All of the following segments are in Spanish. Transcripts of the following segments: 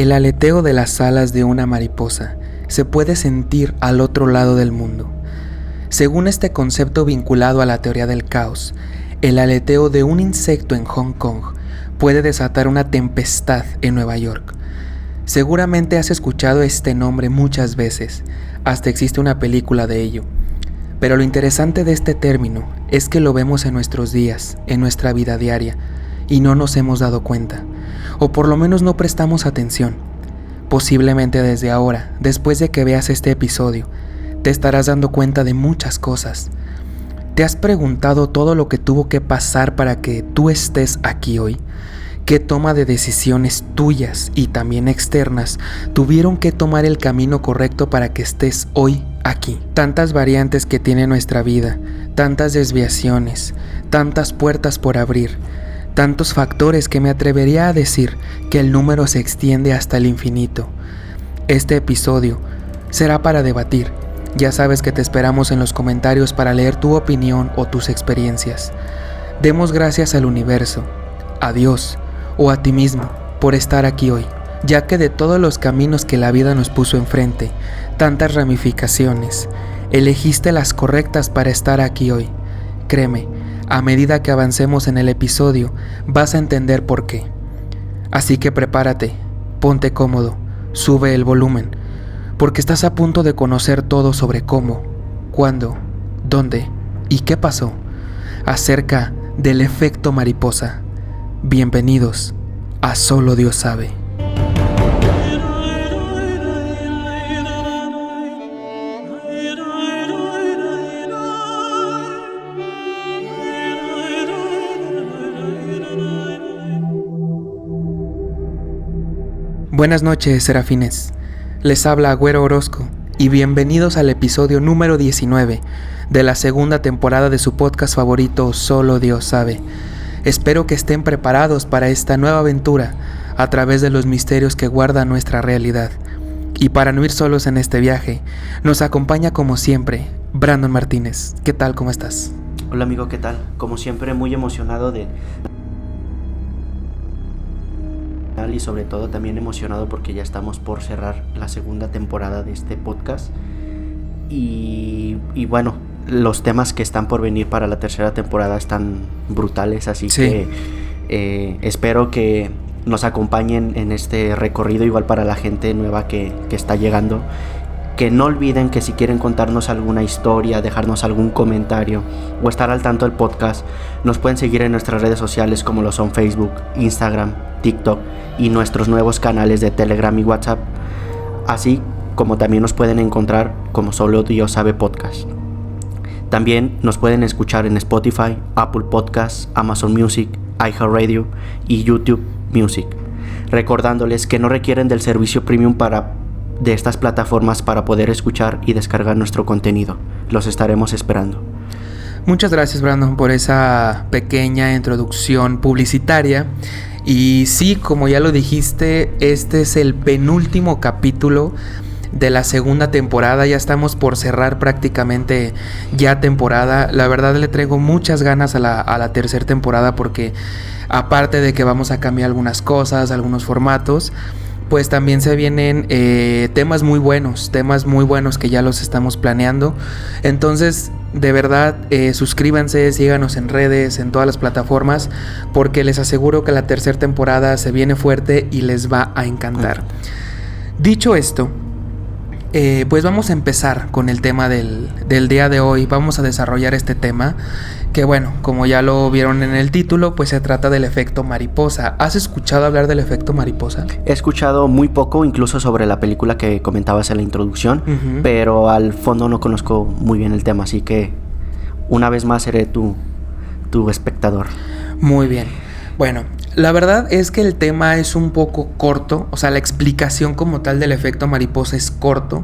El aleteo de las alas de una mariposa se puede sentir al otro lado del mundo. Según este concepto vinculado a la teoría del caos, el aleteo de un insecto en Hong Kong puede desatar una tempestad en Nueva York. Seguramente has escuchado este nombre muchas veces, hasta existe una película de ello. Pero lo interesante de este término es que lo vemos en nuestros días, en nuestra vida diaria, y no nos hemos dado cuenta, o por lo menos no prestamos atención. Posiblemente desde ahora, después de que veas este episodio, te estarás dando cuenta de muchas cosas. ¿Te has preguntado todo lo que tuvo que pasar para que tú estés aquí hoy? ¿Qué toma de decisiones tuyas y también externas tuvieron que tomar el camino correcto para que estés hoy aquí? Tantas variantes que tiene nuestra vida, tantas desviaciones, tantas puertas por abrir, tantos factores que me atrevería a decir que el número se extiende hasta el infinito. Este episodio será para debatir. Ya sabes que te esperamos en los comentarios para leer tu opinión o tus experiencias. Demos gracias al universo, a Dios o a ti mismo por estar aquí hoy, ya que de todos los caminos que la vida nos puso enfrente, tantas ramificaciones, elegiste las correctas para estar aquí hoy. Créeme, a medida que avancemos en el episodio, vas a entender por qué. Así que prepárate, ponte cómodo, sube el volumen, porque estás a punto de conocer todo sobre cómo, cuándo, dónde y qué pasó acerca del efecto mariposa. Bienvenidos a Solo Dios Sabe. Buenas noches, serafines. Les habla Agüero Orozco y bienvenidos al episodio número 19 de la segunda temporada de su podcast favorito Solo Dios Sabe. Espero que estén preparados para esta nueva aventura a través de los misterios que guarda nuestra realidad. Y para no ir solos en este viaje, nos acompaña como siempre Brandon Martínez. ¿Qué tal? ¿Cómo estás? Hola amigo, ¿qué tal? Como siempre muy emocionado y sobre todo también emocionado porque ya estamos por cerrar la segunda temporada de este podcast y bueno, los temas que están por venir para la tercera temporada están brutales, así sí. Que espero que nos acompañen en este recorrido, igual para la gente nueva que está llegando. Que no olviden que si quieren contarnos alguna historia, dejarnos algún comentario o estar al tanto del podcast, nos pueden seguir en nuestras redes sociales como lo son Facebook, Instagram, TikTok y nuestros nuevos canales de Telegram y WhatsApp, así como también nos pueden encontrar como Solo Dios Sabe Podcast. También nos pueden escuchar en Spotify, Apple Podcasts, Amazon Music, iHeartRadio y YouTube Music, recordándoles que no requieren del servicio premium de estas plataformas para poder escuchar y descargar nuestro contenido. Los estaremos esperando. Muchas gracias, Brandon, por esa pequeña introducción publicitaria. Y sí, como ya lo dijiste, este es el penúltimo capítulo de la segunda temporada. Ya estamos por cerrar prácticamente ya temporada. La verdad le traigo muchas ganas a la tercera temporada porque aparte de que vamos a cambiar algunas cosas, algunos formatos, pues también se vienen temas muy buenos que ya los estamos planeando. Entonces, de verdad, suscríbanse, síganos en redes, en todas las plataformas, porque les aseguro que la tercera temporada se viene fuerte y les va a encantar. Dicho esto, pues vamos a empezar con el tema del día de hoy. Vamos a desarrollar este tema que, bueno, como ya lo vieron en el título, pues se trata del efecto mariposa. ¿Has escuchado hablar del efecto mariposa? He escuchado muy poco, incluso sobre la película que comentabas en la introducción, pero al fondo no conozco muy bien el tema, así que una vez más seré tu espectador. Muy bien. Bueno, la verdad es que el tema es un poco corto, o sea, la explicación como tal del efecto mariposa es corto,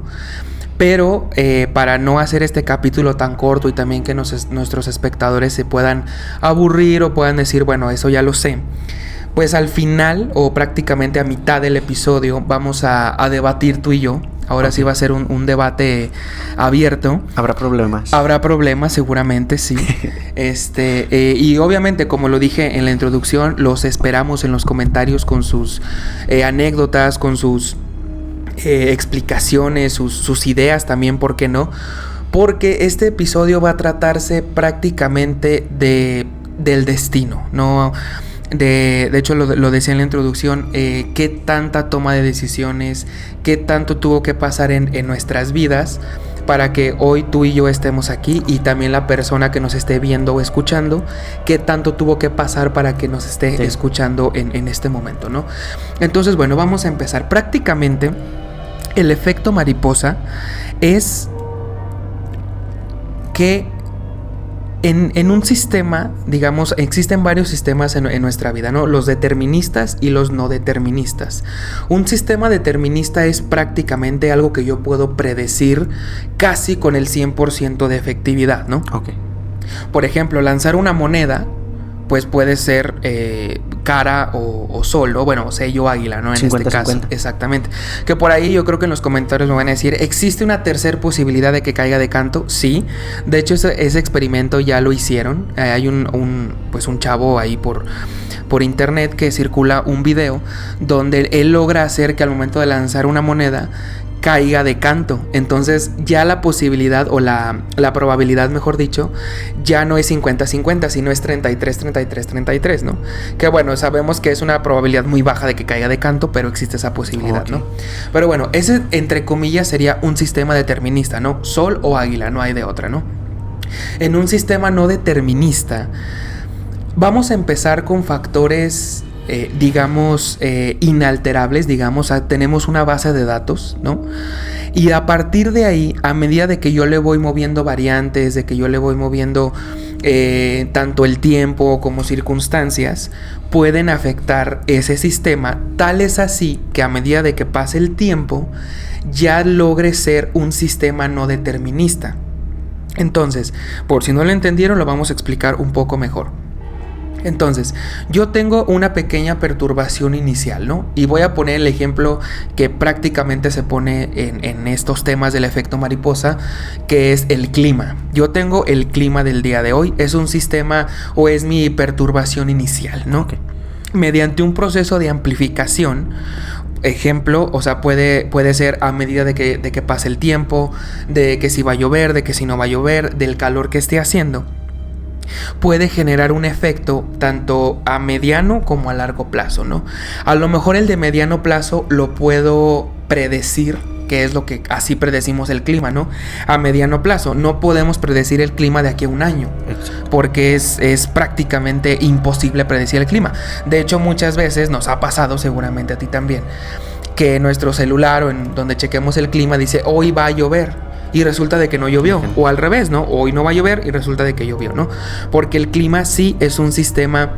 pero para no hacer este capítulo tan corto y también que nuestros espectadores se puedan aburrir o puedan decir, bueno, eso ya lo sé, pues al final o prácticamente a mitad del episodio vamos a debatir tú y yo Ahora sí va a ser un debate abierto. Habrá problemas. Habrá problemas, seguramente, sí. Y obviamente, como lo dije en la introducción, los esperamos en los comentarios con sus anécdotas, con sus explicaciones, sus ideas también, ¿por qué no? Porque este episodio va a tratarse prácticamente del destino, ¿no? De hecho lo decía en la introducción, qué tanta toma de decisiones, qué tanto tuvo que pasar en nuestras vidas para que hoy tú y yo estemos aquí, y también la persona que nos esté viendo o escuchando, qué tanto tuvo que pasar para que nos esté escuchando en este momento, ¿no? Entonces, bueno, vamos a empezar. Prácticamente el efecto mariposa es que en un sistema, digamos, existen varios sistemas en nuestra vida, ¿no? Los deterministas y los no deterministas. Un sistema determinista es prácticamente algo que yo puedo predecir casi con el 100% de efectividad, ¿no? Ok. Por ejemplo, lanzar una moneda, pues puede ser cara o sol, o bueno, sello águila, ¿no? En 50, este caso. 50. Exactamente. Que por ahí yo creo que en los comentarios me van a decir, ¿existe una tercera posibilidad de que caiga de canto? Sí. De hecho, ese experimento ya lo hicieron. Hay un chavo ahí por internet que circula un video donde él logra hacer que al momento de lanzar una moneda caiga de canto. Entonces ya la posibilidad o la probabilidad, mejor dicho, ya no es 50-50, sino es 33-33-33, ¿no? Que bueno, sabemos que es una probabilidad muy baja de que caiga de canto, pero existe esa posibilidad, ¿no? Pero bueno, ese entre comillas sería un sistema determinista, ¿no? Sol o águila, no hay de otra, ¿no? En un sistema no determinista vamos a empezar con factores inalterables, digamos, tenemos una base de datos, ¿no? Y a partir de ahí, a medida de que yo le voy moviendo variantes, de que yo le voy moviendo tanto el tiempo como circunstancias, pueden afectar ese sistema. Tal es así que a medida de que pase el tiempo, ya logre ser un sistema no determinista. Entonces, por si no lo entendieron, lo vamos a explicar un poco mejor. Entonces, yo tengo una pequeña perturbación inicial, ¿no? Y voy a poner el ejemplo que prácticamente se pone en estos temas del efecto mariposa, que es el clima. Yo tengo el clima del día de hoy, es un sistema o es mi perturbación inicial, ¿no? Okay. Mediante un proceso de amplificación, ejemplo, o sea, puede ser a medida de que pase el tiempo, de que si va a llover, de que si no va a llover, del calor que esté haciendo, puede generar un efecto tanto a mediano como a largo plazo, ¿no? A lo mejor el de mediano plazo lo puedo predecir, que es lo que así predecimos el clima, ¿no? A mediano plazo no podemos predecir el clima de aquí a un año, porque es prácticamente imposible predecir el clima. De hecho, muchas veces nos ha pasado, seguramente a ti también, que nuestro celular o en donde chequemos el clima dice hoy va a llover, y resulta de que no llovió, o al revés, ¿no? Hoy no va a llover y resulta de que llovió, ¿no? Porque el clima sí es un sistema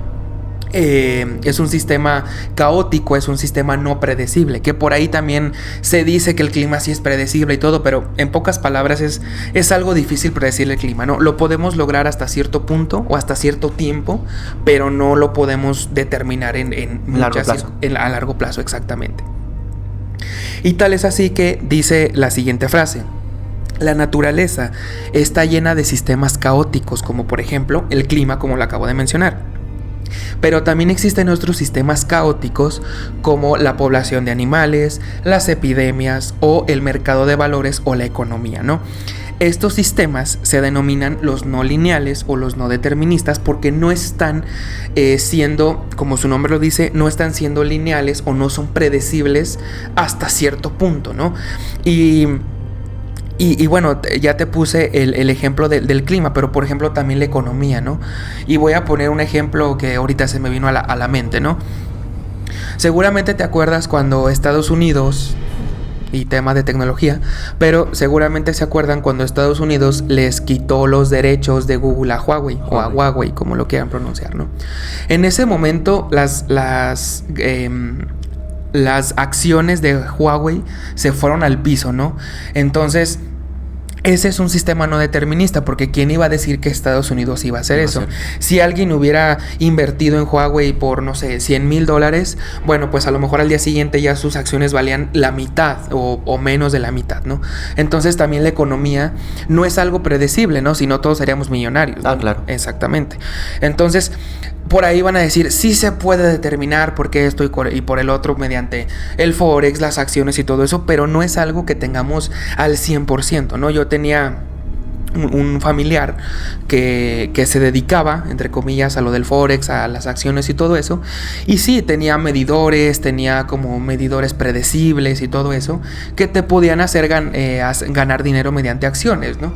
caótico, es un sistema no predecible, que por ahí también se dice que el clima sí es predecible y todo, pero en pocas palabras es algo difícil predecir el clima, ¿no? Lo podemos lograr hasta cierto punto o hasta cierto tiempo, pero no lo podemos determinar a largo plazo, exactamente. Y tal es así que dice la siguiente frase: la naturaleza está llena de sistemas caóticos, como por ejemplo el clima, como lo acabo de mencionar. Pero también existen otros sistemas caóticos como la población de animales, las epidemias o el mercado de valores o la economía, ¿no? Estos sistemas se denominan los no lineales o los no deterministas porque no están siendo, como su nombre lo dice, no están siendo lineales o no son predecibles hasta cierto punto, ¿no? Y bueno, ya te puse el ejemplo del clima, pero por ejemplo también la economía, ¿no? Y voy a poner un ejemplo que ahorita se me vino a la mente, ¿no? Seguramente te acuerdas cuando Estados Unidos, y tema de tecnología, pero seguramente se acuerdan cuando Estados Unidos les quitó los derechos de Google a Huawei, o a Huawei, como lo quieran pronunciar, ¿no? En ese momento las acciones de Huawei se fueron al piso, ¿no? Entonces ese es un sistema no determinista, porque ¿quién iba a decir que Estados Unidos iba a hacer eso? Si alguien hubiera invertido en Huawei por, no sé, $100,000, bueno, pues a lo mejor al día siguiente ya sus acciones valían la mitad o menos de la mitad, ¿no? Entonces también la economía no es algo predecible, ¿no? Si no, todos seríamos millonarios, ¿no? Claro. Exactamente. Entonces, por ahí van a decir, sí se puede determinar por qué esto y por el otro mediante el Forex, las acciones y todo eso, pero no es algo que tengamos al 100%, ¿no? Yo tenía un familiar que se dedicaba, entre comillas, a lo del Forex, a las acciones y todo eso, y sí, tenía como medidores predecibles y todo eso, que te podían hacer ganar dinero mediante acciones, ¿no?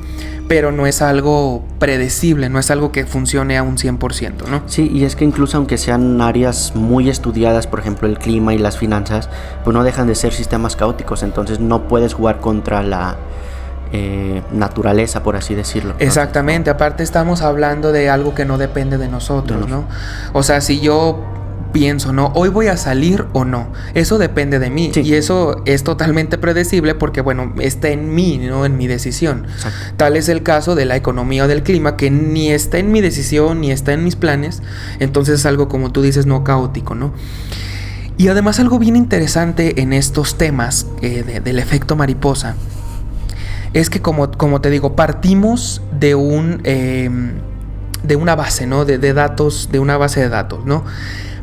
Pero no es algo predecible, no es algo que funcione a un 100%, ¿no? Sí, y es que incluso aunque sean áreas muy estudiadas, por ejemplo el clima y las finanzas, pues no dejan de ser sistemas caóticos, entonces no puedes jugar contra la naturaleza, por así decirlo. Exactamente, aparte estamos hablando de algo que no depende de nosotros, ¿no? O sea, si yo pienso, ¿no? Hoy voy a salir o no. Eso depende de mí. Sí. Y eso es totalmente predecible porque, bueno, está en mí, ¿no? En mi decisión. Exacto. Tal es el caso de la economía o del clima, que ni está en mi decisión, ni está en mis planes. Entonces es algo, como tú dices, no caótico, ¿no? Y además algo bien interesante en estos temas del efecto mariposa es que, como te digo, partimos de una base, ¿no? De datos, de una base de datos, ¿no?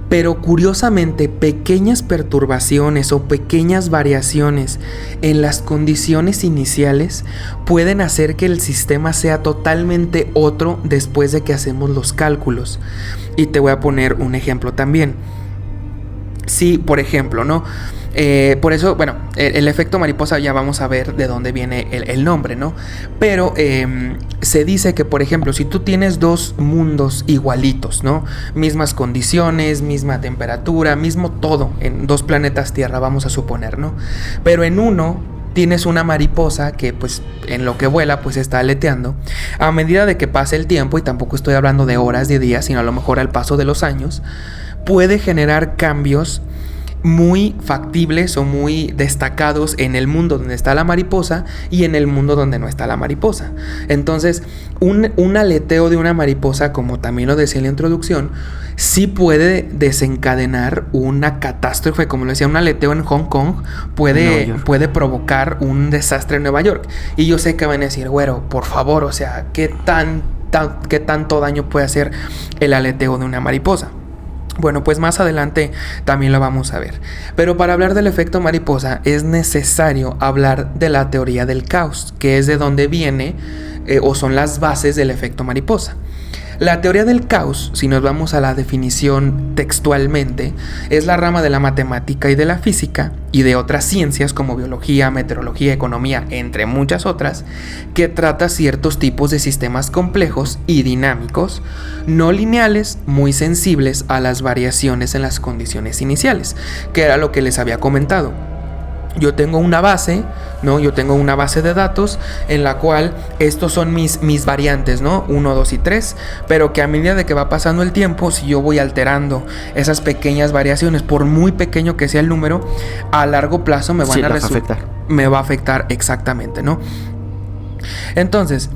Pero curiosamente, pequeñas perturbaciones o pequeñas variaciones en las condiciones iniciales pueden hacer que el sistema sea totalmente otro después de que hacemos los cálculos. Y te voy a poner un ejemplo también. Sí, por ejemplo, ¿no? Por eso, bueno, el efecto mariposa ya vamos a ver de dónde viene el nombre, ¿no? Pero se dice que, por ejemplo, si tú tienes dos mundos igualitos, ¿no? Mismas condiciones, misma temperatura, mismo todo, en dos planetas Tierra, vamos a suponer, ¿no? Pero en uno tienes una mariposa que, pues, en lo que vuela, pues está aleteando. A medida de que pase el tiempo, y tampoco estoy hablando de horas, de días, sino a lo mejor al paso de los años, puede generar cambios muy factibles o muy destacados en el mundo donde está la mariposa y en el mundo donde no está la mariposa. Entonces, un aleteo de una mariposa, como también lo decía en la introducción, sí puede desencadenar una catástrofe, como lo decía, un aleteo en Hong Kong puede provocar un desastre en Nueva York. Y yo sé que van a decir, güero, por favor, o sea, ¿qué tanto daño puede hacer el aleteo de una mariposa? Bueno, pues más adelante también lo vamos a ver. Pero para hablar del efecto mariposa es necesario hablar de la teoría del caos, que es de donde viene o son las bases del efecto mariposa. La teoría del caos, si nos vamos a la definición textualmente, es la rama de la matemática y de la física y de otras ciencias como biología, meteorología, economía, entre muchas otras, que trata ciertos tipos de sistemas complejos y dinámicos, no lineales, muy sensibles a las variaciones en las condiciones iniciales, que era lo que les había comentado. Yo tengo una base, ¿no? Yo tengo una base de datos en la cual estos son mis variantes, ¿no? 1, 2 y 3, pero que a medida de que va pasando el tiempo, si yo voy alterando esas pequeñas variaciones, por muy pequeño que sea el número, a largo plazo me van a afectar. Me va a afectar exactamente, ¿no? Entonces,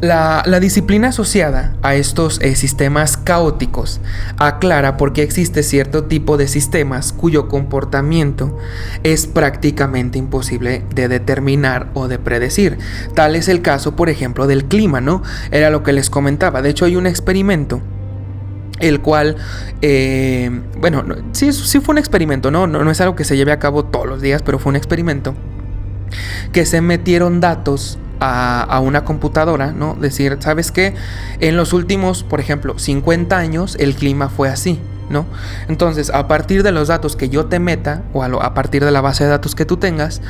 la disciplina asociada a estos sistemas caóticos aclara por qué existe cierto tipo de sistemas cuyo comportamiento es prácticamente imposible de determinar o de predecir. Tal es el caso, por ejemplo, del clima, ¿no? Era lo que les comentaba. De hecho, hay un experimento el cual, sí fue un experimento, no es algo que se lleve a cabo todos los días, pero fue un experimento que se metieron datos a una computadora, ¿no? Decir, ¿sabes qué? En los últimos, por ejemplo, 50 años el clima fue así, ¿no? Entonces, a partir de los datos que yo te meta o a partir de la base de datos que tú tengas,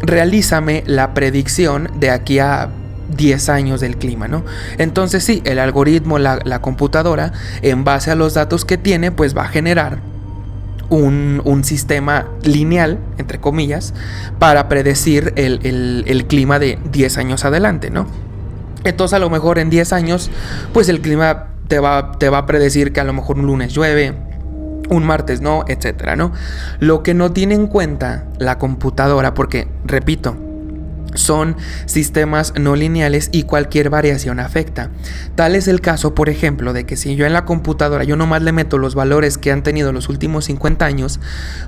realízame la predicción de aquí a 10 años del clima, ¿no? Entonces sí, el algoritmo, la computadora, en base a los datos que tiene, pues va a generar un sistema lineal, entre comillas, para predecir el clima de 10 años adelante, ¿no? Entonces a lo mejor en 10 años, pues el clima te va a predecir que a lo mejor un lunes llueve, un martes no, etcétera, ¿no? Lo que no tiene en cuenta la computadora, porque, repito, son sistemas no lineales y cualquier variación afecta. Tal es el caso, por ejemplo, de que si yo en la computadora yo nomás le meto los valores que han tenido los últimos 50 años,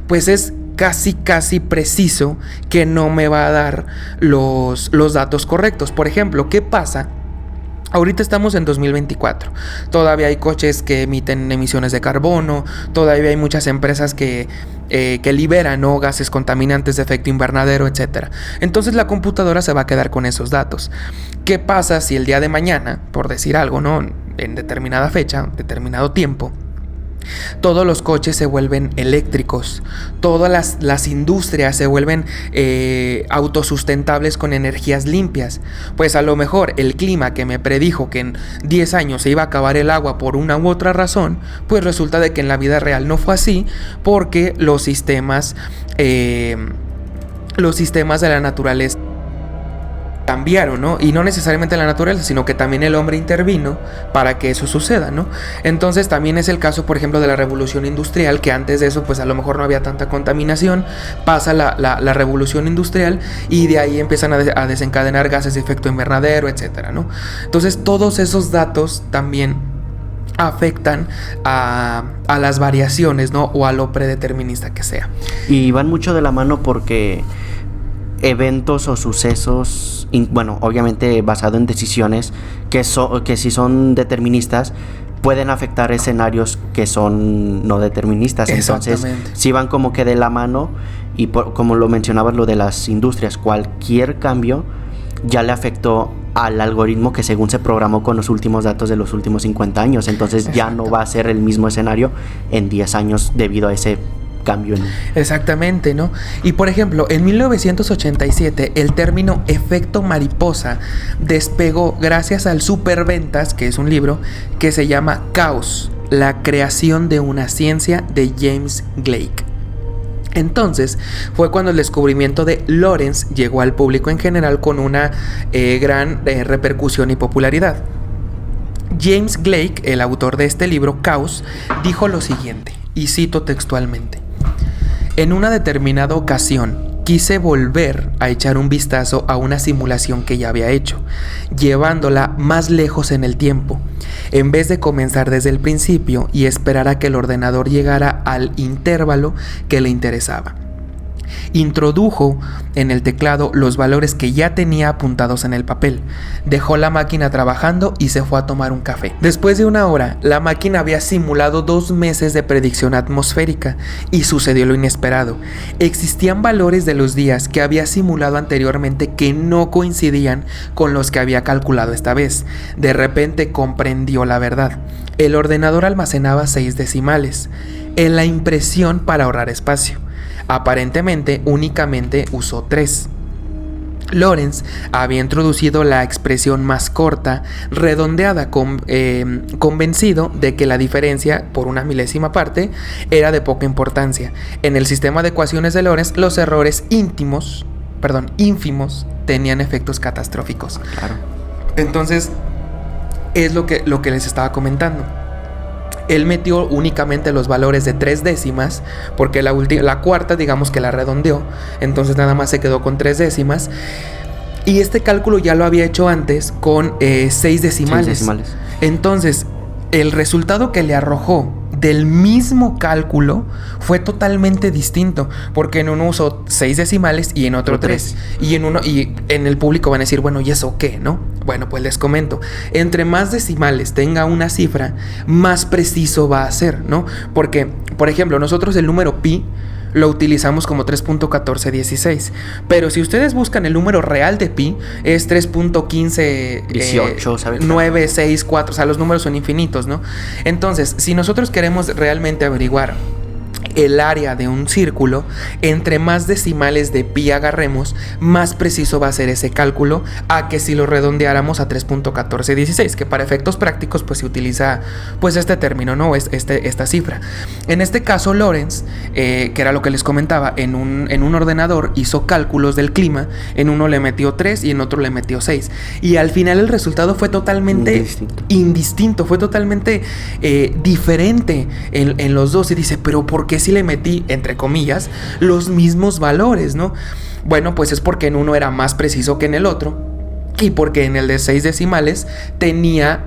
pues es casi preciso que no me va a dar los datos correctos. Por ejemplo, ¿qué pasa? Ahorita estamos en 2024, todavía hay coches que emiten emisiones de carbono, todavía hay muchas empresas que liberan, ¿no?, gases contaminantes de efecto invernadero, etc. Entonces la computadora se va a quedar con esos datos. ¿Qué pasa si el día de mañana, por decir algo, ¿no?, en determinada fecha, determinado tiempo, todos los coches se vuelven eléctricos, todas las industrias se vuelven autosustentables con energías limpias? Pues a lo mejor el clima que me predijo que en 10 años se iba a acabar el agua por una u otra razón, pues resulta de que en la vida real no fue así, porque los sistemas de la naturaleza cambiaron, ¿no? Y no necesariamente la naturaleza, sino que también el hombre intervino para que eso suceda, ¿no? Entonces también es el caso, por ejemplo, de la revolución industrial, que antes de eso pues a lo mejor no había tanta contaminación, pasa la revolución industrial y de ahí empiezan a desencadenar gases de efecto invernadero, etcétera, ¿no? Entonces todos esos datos también afectan a las variaciones, ¿no?, o a lo predeterminista que sea. Y van mucho de la mano porque eventos o sucesos, bueno, obviamente basado en decisiones que si son deterministas, pueden afectar escenarios que son no deterministas. Entonces, sí van como que de la mano, y como lo mencionabas, lo de las industrias, cualquier cambio ya le afectó al algoritmo que según se programó con los últimos datos de los últimos 50 años. Entonces ya no va a ser el mismo escenario en 10 años debido a ese cambio. Exactamente, ¿no? Y por ejemplo, en 1987 el término efecto mariposa despegó gracias al Superventas, que es un libro que se llama Caos, la creación de una ciencia, de James Gleick. Entonces fue cuando el descubrimiento de Lorentz llegó al público en general con una gran repercusión y popularidad. James Gleick, el autor de este libro, Caos, dijo lo siguiente, y cito textualmente: en una determinada ocasión quise volver a echar un vistazo a una simulación que ya había hecho, llevándola más lejos en el tiempo, en vez de comenzar desde el principio y esperar a que el ordenador llegara al intervalo que le interesaba. Introdujo en el teclado los valores que ya tenía apuntados en el papel, dejó la máquina trabajando y se fue a tomar un café. Después de una hora, la máquina había simulado 2 meses de predicción atmosférica y sucedió lo inesperado. Existían valores de los días que había simulado anteriormente que no coincidían con los que había calculado esta vez. De repente comprendió la verdad. El ordenador almacenaba 6 decimales en la impresión para ahorrar espacio. Aparentemente únicamente usó 3. Lorentz había introducido la expresión más corta, redondeada, convencido de que la diferencia por una milésima parte era de poca importancia. En el sistema de ecuaciones de Lorentz, los errores ínfimos tenían efectos catastróficos. Claro. Entonces, es lo que les estaba comentando. Él metió únicamente los valores de 3 décimas, porque la cuarta, digamos que la redondeó, entonces nada más se quedó con 3 décimas. Y este cálculo ya lo había hecho antes con 6 decimales. Entonces, el resultado que le arrojó del mismo cálculo fue totalmente distinto, porque en uno usó 6 decimales y en otro 3. Y en el público van a decir, bueno, ¿y eso qué, no? Bueno, pues les comento. Entre más decimales tenga una cifra, más preciso va a ser, ¿no? Porque, por ejemplo, nosotros el número pi lo utilizamos como 3.1416. Pero si ustedes buscan el número real de pi, es 3.15 18, 964. O sea, los números son infinitos, ¿no? Entonces, si nosotros queremos realmente averiguar el área de un círculo, entre más decimales de pi agarremos, más preciso va a ser ese cálculo a que si lo redondeáramos a 3.1416, que para efectos prácticos pues se utiliza pues este término, ¿no? Esta cifra. En este caso Lorentz, que era lo que les comentaba, en un ordenador hizo cálculos del clima, en uno le metió 3 y en otro le metió 6, y al final el resultado fue totalmente indistinto, fue totalmente diferente en los dos. Y dice, pero ¿por qué si le metí, entre comillas, los mismos valores, ¿no? Bueno, pues es porque en uno era más preciso que en el otro y porque en el de 6 decimales tenía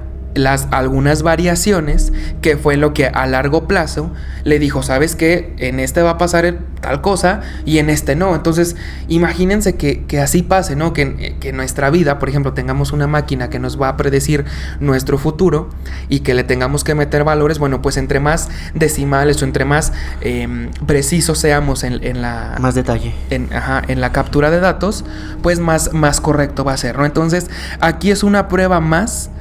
algunas variaciones, que fue lo que a largo plazo le dijo, ¿sabes qué? En este va a pasar tal cosa y en este no. Entonces imagínense que así pase, ¿no? Que en nuestra vida, por ejemplo, tengamos una máquina que nos va a predecir nuestro futuro y que le tengamos que meter valores. Bueno, pues entre más decimales o entre más precisos seamos en la... Más detalle. En la captura de datos, pues más correcto va a ser, ¿no? Entonces aquí es una prueba más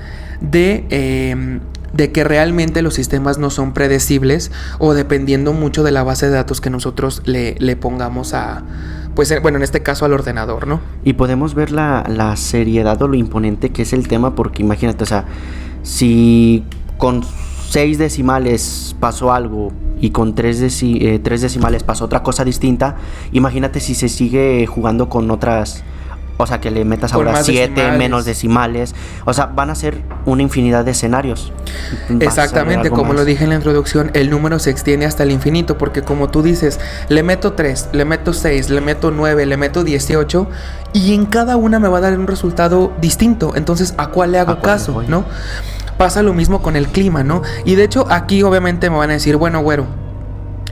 de que realmente los sistemas no son predecibles, o dependiendo mucho de la base de datos que nosotros le pongamos a, pues bueno, en este caso al ordenador, ¿no? Y podemos ver la seriedad o lo imponente que es el tema, porque imagínate, o sea, si con 6 decimales pasó algo y con 3 decimales pasó otra cosa distinta, imagínate si se sigue jugando con otras... O sea, que le metas ahora 7 menos decimales. O sea, van a ser una infinidad de escenarios. Exactamente, como lo dije en la introducción, el número se extiende hasta el infinito, porque como tú dices, le meto 3, le meto 6, le meto 9, le meto 18, y en cada una me va a dar un resultado distinto. Entonces, ¿a cuál le hago caso, no? Pasa lo mismo con el clima, ¿no? Y de hecho, aquí obviamente me van a decir, bueno, güero,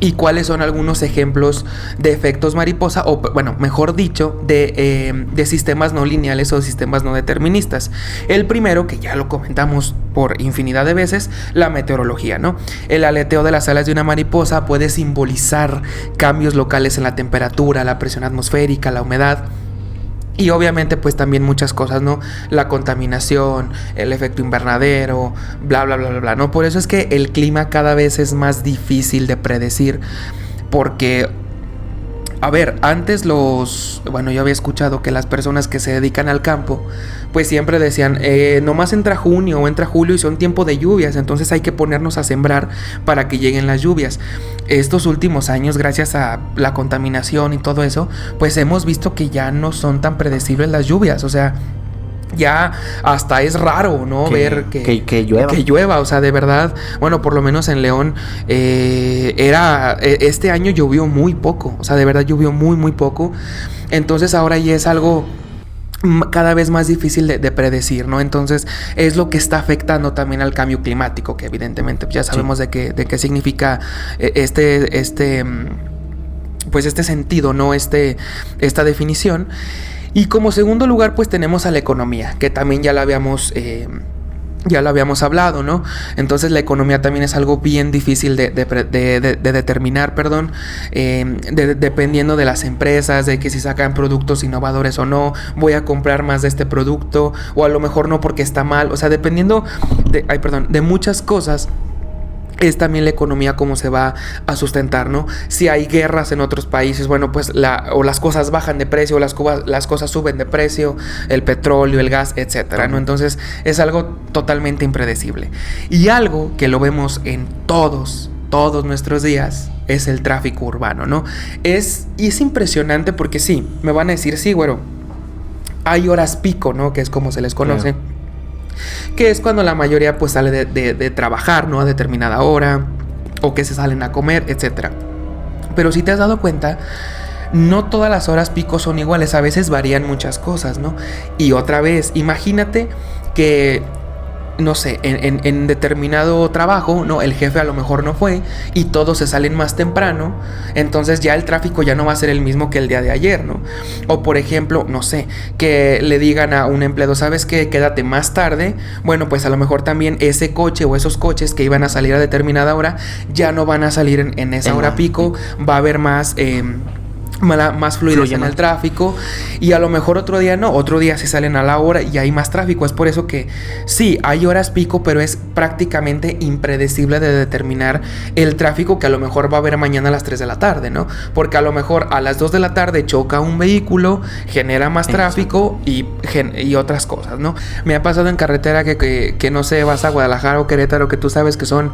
¿y cuáles son algunos ejemplos de efectos mariposa? O, bueno, mejor dicho, de sistemas no lineales o sistemas no deterministas. El primero, que ya lo comentamos por infinidad de veces, la meteorología, ¿no? El aleteo de las alas de una mariposa puede simbolizar cambios locales en la temperatura, la presión atmosférica, la humedad. Y obviamente pues también muchas cosas, ¿no? La contaminación, el efecto invernadero, bla, bla, bla, bla, bla, ¿no? Por eso es que el clima cada vez es más difícil de predecir, porque... A ver, antes bueno, yo había escuchado que las personas que se dedican al campo, pues siempre decían, nomás entra junio o entra julio y son tiempo de lluvias, entonces hay que ponernos a sembrar para que lleguen las lluvias. Estos últimos años, gracias a la contaminación y todo eso, pues hemos visto que ya no son tan predecibles las lluvias, o sea... Ya hasta es raro, ¿no? Ver que llueva. Que llueva, o sea, de verdad. Bueno, por lo menos en León este año llovió muy poco. O sea, de verdad llovió muy, muy poco. Entonces ahora ya es algo cada vez más difícil de predecir, ¿no? Entonces es lo que está afectando también al cambio climático, que evidentemente ya sabemos de qué significa pues este sentido, ¿no? Esta definición. Y como segundo lugar, pues tenemos a la economía, que también ya la habíamos hablado, ¿no? Entonces la economía también es algo bien difícil de determinar, dependiendo de las empresas, de que si sacan productos innovadores o no, voy a comprar más de este producto, o a lo mejor no porque está mal, o sea, dependiendo de muchas cosas. Es también la economía cómo se va a sustentar, ¿no? Si hay guerras en otros países, bueno, pues o las cosas bajan de precio, o las cosas suben de precio, el petróleo, el gas, etcétera, ¿no? Entonces es algo totalmente impredecible. Y algo que lo vemos en todos nuestros días es el tráfico urbano, ¿no? Y es impresionante porque sí, me van a decir, sí, güero, hay horas pico, ¿no? Que es como se les conoce. Claro. Que es cuando la mayoría pues sale de trabajar, ¿no? A determinada hora, o que se salen a comer, etcétera. Pero si te has dado cuenta, no todas las horas pico son iguales, a veces varían muchas cosas, ¿no? Y otra vez, imagínate que... no sé, en determinado trabajo, no, el jefe a lo mejor no fue y todos se salen más temprano, entonces ya el tráfico ya no va a ser el mismo que el día de ayer, ¿no? O por ejemplo, no sé, que le digan a un empleado, ¿sabes qué? Quédate más tarde. Bueno, pues a lo mejor también ese coche o esos coches que iban a salir a determinada hora ya no van a salir en esa hora pico, va a haber más fluidez en el tráfico, y a lo mejor otro día no, otro día se salen a la hora y hay más tráfico. Es por eso que sí, hay horas pico, pero es prácticamente impredecible de determinar el tráfico que a lo mejor va a haber mañana a las 3 de la tarde, ¿no? Porque a lo mejor a las 2 de la tarde choca un vehículo, genera más tráfico y otras cosas, ¿no? Me ha pasado en carretera que no sé, vas a Guadalajara o Querétaro, que tú sabes que son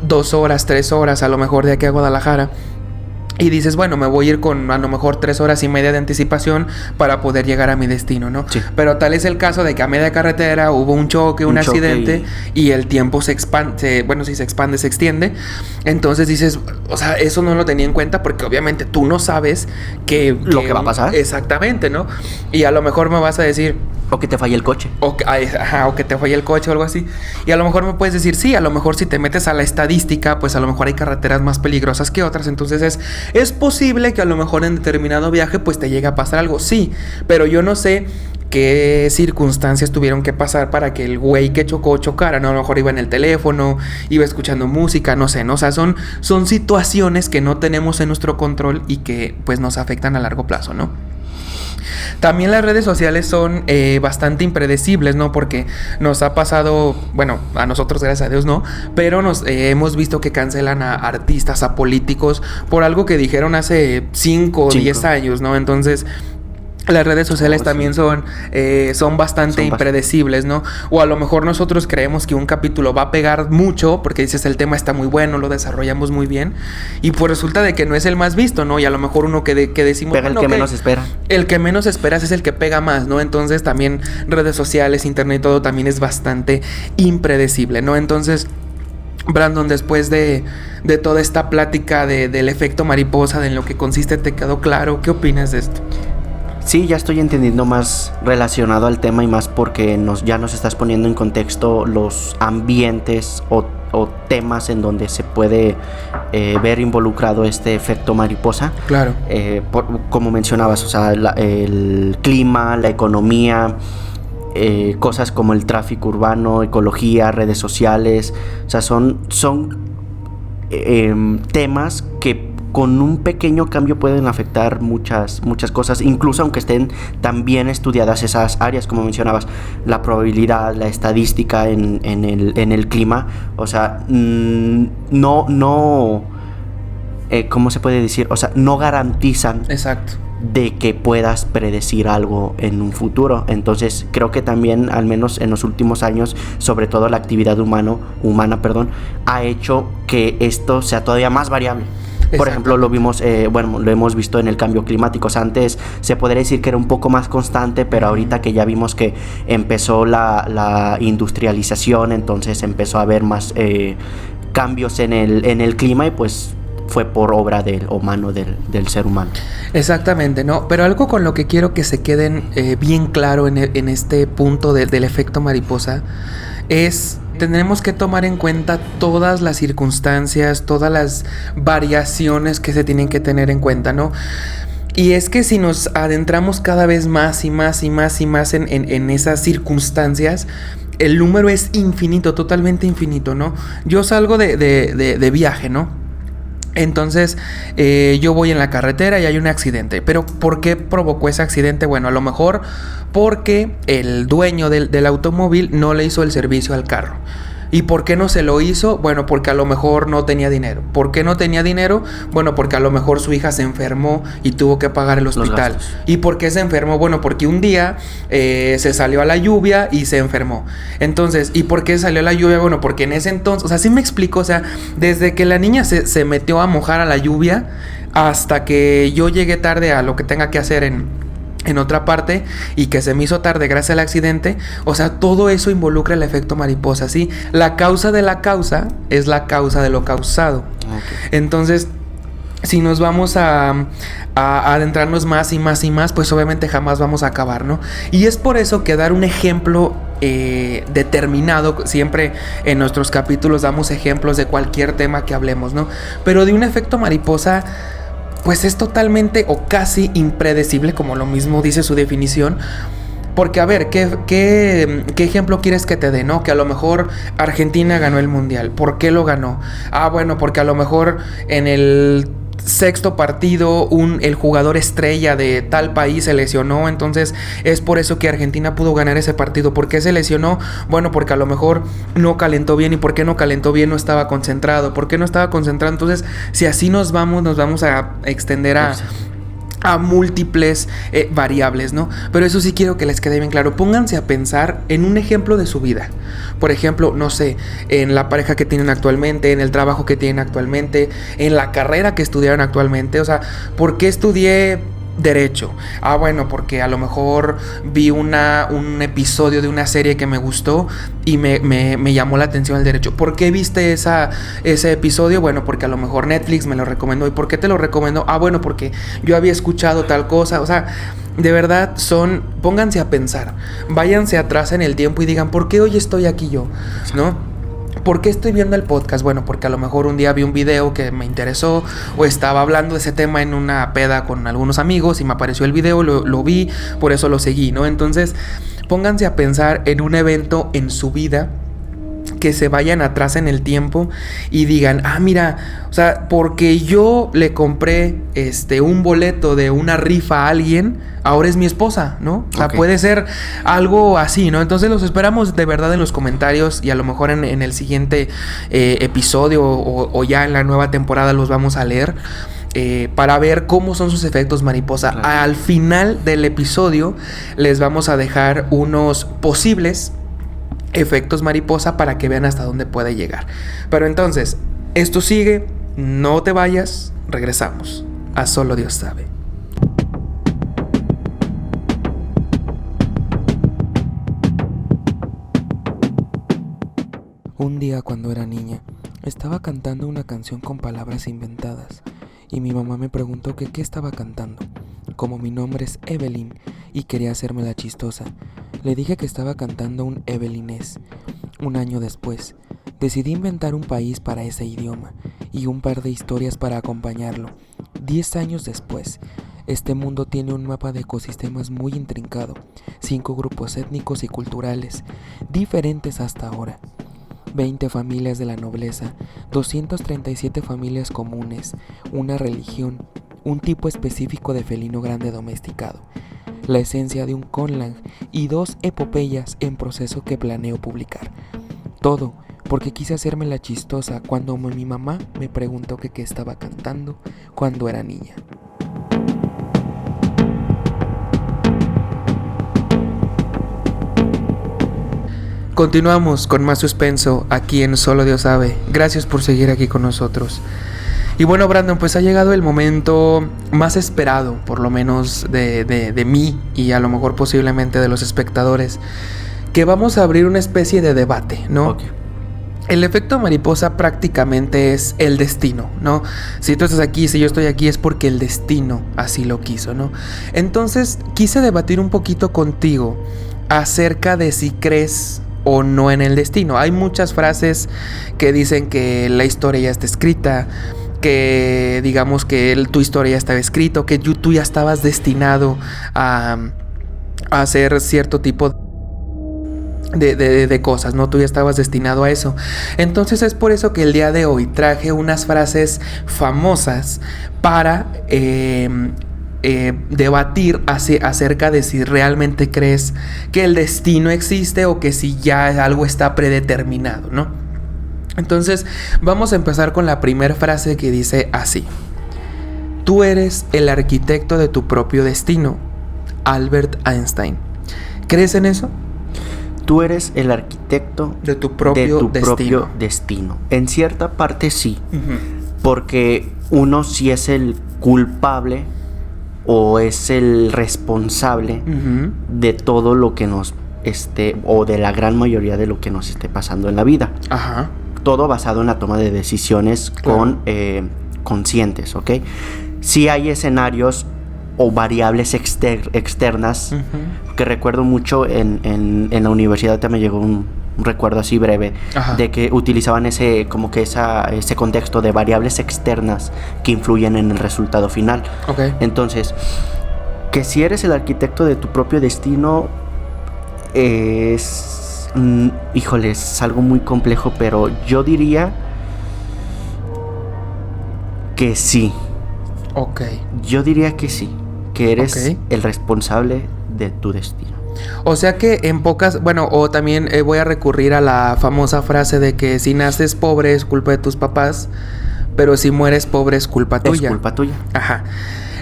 2 horas, 3 horas a lo mejor de aquí a Guadalajara. Y dices, bueno, me voy a ir con a lo mejor 3 horas y media de anticipación para poder llegar a mi destino, ¿no? Sí. Pero tal es el caso de que a media carretera hubo un choque, un accidente y el tiempo se expande, se extiende. Entonces dices, o sea, eso no lo tenía en cuenta porque obviamente tú no sabes lo que va a pasar. Exactamente, ¿no? Y a lo mejor me vas a decir... O que te falle el coche. O que te falle el coche o algo así. Y a lo mejor me puedes decir, sí, a lo mejor si te metes a la estadística, pues a lo mejor hay carreteras más peligrosas que otras. Entonces es posible que a lo mejor en determinado viaje pues te llegue a pasar algo. Sí, pero yo no sé qué circunstancias tuvieron que pasar para que el güey que chocó chocara, ¿no? A lo mejor iba en el teléfono, iba escuchando música, no sé, ¿no? O sea, son situaciones que no tenemos en nuestro control y que pues nos afectan a largo plazo, ¿no? También las redes sociales son bastante impredecibles, ¿no? Porque nos ha pasado, bueno, a nosotros gracias a Dios no, pero hemos visto que cancelan a artistas, a políticos, por algo que dijeron hace 5 o 10 años, ¿no? Entonces... las redes sociales también son bastante impredecibles, ¿no? O a lo mejor nosotros creemos que un capítulo va a pegar mucho porque dices el tema está muy bueno, lo desarrollamos muy bien y pues resulta de que no es el más visto, ¿no? Y a lo mejor uno que decimos... pega el que menos espera. El que menos esperas es el que pega más, ¿no? Entonces también redes sociales, internet, todo también es bastante impredecible, ¿no? Entonces... Brandon, después de toda esta plática del efecto mariposa, de en lo que consiste, ¿te quedó claro? ¿Qué opinas de esto? Sí, ya estoy entendiendo más relacionado al tema y más porque ya nos estás poniendo en contexto los ambientes o temas en donde se puede ver involucrado este efecto mariposa. Claro. Como mencionabas, o sea, el clima, la economía, cosas como el tráfico urbano, ecología, redes sociales, o sea, son temas que con un pequeño cambio pueden afectar muchas cosas, incluso aunque estén tan bien estudiadas esas áreas, como mencionabas, la probabilidad, la estadística en el clima, o sea, ¿cómo se puede decir? O sea, no garantizan. Exacto. De que puedas predecir algo en un futuro. Entonces creo que también, al menos en los últimos años, sobre todo la actividad humana, ha hecho que esto sea todavía más variable. Por ejemplo, lo hemos visto en el cambio climático. O sea, antes se podría decir que era un poco más constante, pero ahorita que ya vimos que empezó la industrialización, entonces empezó a haber más cambios en el clima y pues fue por obra del ser humano. Exactamente, ¿no? Pero algo con lo que quiero que se queden bien claro en este punto del efecto mariposa es... tenemos que tomar en cuenta todas las circunstancias, todas las variaciones que se tienen que tener en cuenta, ¿no? Y es que si nos adentramos cada vez más y más y más y más en esas circunstancias, el número es infinito, totalmente infinito, ¿no? Yo salgo de viaje, ¿no? Entonces yo voy en la carretera y hay un accidente. ¿Pero por qué provocó ese accidente? Bueno, a lo mejor porque el dueño del automóvil no le hizo el servicio al carro. ¿Y por qué no se lo hizo? Bueno, porque a lo mejor no tenía dinero. ¿Por qué no tenía dinero? Bueno, porque a lo mejor su hija se enfermó y tuvo que pagar el hospital. ¿Y por qué se enfermó? Bueno, porque un día se salió a la lluvia y se enfermó. Entonces, ¿y por qué salió a la lluvia? Bueno, porque en ese entonces, o sea, sí me explico, o sea, desde que la niña se metió a mojar a la lluvia hasta que yo llegué tarde a lo que tenga que hacer en otra parte y que se me hizo tarde gracias al accidente. O sea, todo eso involucra el efecto mariposa, ¿sí? La causa de la causa es la causa de lo causado. Okay. Entonces, si nos vamos a adentrarnos más y más y más, pues obviamente jamás vamos a acabar, ¿no? Y es por eso que dar un ejemplo determinado, siempre en nuestros capítulos damos ejemplos de cualquier tema que hablemos, ¿no? Pero de un efecto mariposa, pues es totalmente o casi impredecible, como lo mismo dice su definición. Porque, a ver, ¿qué ejemplo quieres que te dé, no? Que a lo mejor Argentina ganó el Mundial. ¿Por qué lo ganó? Ah, bueno, porque a lo mejor en el sexto partido el jugador estrella de tal país se lesionó, entonces es por eso que Argentina pudo ganar ese partido. ¿Por qué se lesionó? Bueno, porque a lo mejor no calentó bien. ¿Y por qué no calentó bien? No estaba concentrado. ¿Por qué no estaba concentrado? Entonces, si así nos vamos a extender a múltiples variables, ¿no? Pero eso sí quiero que les quede bien claro. Pónganse a pensar en un ejemplo de su vida. Por ejemplo, no sé, en la pareja que tienen actualmente, en el trabajo que tienen actualmente, en la carrera que estudiaron actualmente. O sea, ¿por qué estudié Derecho? Bueno, porque a lo mejor vi un episodio de una serie que me gustó y me llamó la atención el derecho. ¿Por qué viste ese episodio? Bueno, porque a lo mejor Netflix me lo recomendó. ¿Y por qué te lo recomendó? Bueno, porque yo había escuchado tal cosa. O sea, de verdad pónganse a pensar, váyanse atrás en el tiempo y digan, ¿por qué hoy estoy aquí yo? ¿No? ¿Por qué estoy viendo el podcast? Bueno, porque a lo mejor un día vi un video que me interesó o estaba hablando de ese tema en una peda con algunos amigos y me apareció el video, lo vi, por eso lo seguí, ¿no? Entonces, pónganse a pensar en un evento en su vida, que se vayan atrás en el tiempo y digan, mira, o sea, porque yo le compré un boleto de una rifa a alguien, ahora es mi esposa, ¿no? O sea, puede ser algo así, ¿no? Entonces los esperamos de verdad en los comentarios y a lo mejor en el siguiente episodio o ya en la nueva temporada los vamos a leer. Para ver cómo son sus efectos mariposa. Claro. Al final del episodio les vamos a dejar unos posibles efectos mariposa para que vean hasta dónde puede llegar. Pero entonces, esto sigue, no te vayas, regresamos a Solo Dios Sabe. Un día cuando era niña, estaba cantando una canción con palabras inventadas y mi mamá me preguntó que qué estaba cantando. Como mi nombre es Evelyn y quería hacerme la chistosa, le dije que estaba cantando un Evelynés. Un año después, decidí inventar un país para ese idioma y un par de historias para acompañarlo. 10 años después, este mundo tiene un mapa de ecosistemas muy intrincado, 5 grupos étnicos y culturales, diferentes hasta ahora. 20 familias de la nobleza, 237 familias comunes, una religión, un tipo específico de felino grande domesticado, la esencia de un conlang y 2 epopeyas en proceso que planeo publicar. Todo porque quise hacerme la chistosa cuando mi mamá me preguntó que qué estaba cantando cuando era niña. Continuamos con más suspenso aquí en Solo Dios Sabe. Gracias por seguir aquí con nosotros. Y bueno, Brandon, pues ha llegado el momento más esperado, por lo menos de mí y a lo mejor posiblemente de los espectadores, que vamos a abrir una especie de debate, ¿no? Okay. El efecto mariposa prácticamente es el destino, ¿no? Si tú estás aquí, si yo estoy aquí, es porque el destino así lo quiso, ¿no? Entonces, quise debatir un poquito contigo acerca de si crees o no en el destino. Hay muchas frases que dicen que la historia ya está escrita, que digamos que tu historia ya estaba escrita, que tú ya estabas destinado a hacer cierto tipo de cosas, ¿no? Tú ya estabas destinado a eso. Entonces es por eso que el día de hoy traje unas frases famosas para debatir acerca de si realmente crees que el destino existe o que si ya algo está predeterminado, ¿no? Entonces vamos a empezar con la primera frase que dice así: tú eres el arquitecto de tu propio destino, Albert Einstein. ¿Crees en eso? Tú eres el arquitecto de tu propio destino. En cierta parte sí, porque uno sí es el culpable o es el responsable de todo lo que nos o de la gran mayoría de lo que nos esté pasando en la vida. Ajá. Todo basado en la toma de decisiones conscientes, ¿ok? Sí hay escenarios o variables externas que recuerdo mucho en la universidad. Te me llegó un recuerdo así breve. Ajá. De que utilizaban ese contexto de variables externas que influyen en el resultado final. Okay. Entonces, que si eres el arquitecto de tu propio destino es algo muy complejo, pero yo diría que sí. Ok. Yo diría que sí, que eres el responsable de tu destino. O sea que en pocas, o también voy a recurrir a la famosa frase de que si naces pobre es culpa de tus papás, pero si mueres pobre es culpa tuya. Es culpa tuya. Ajá.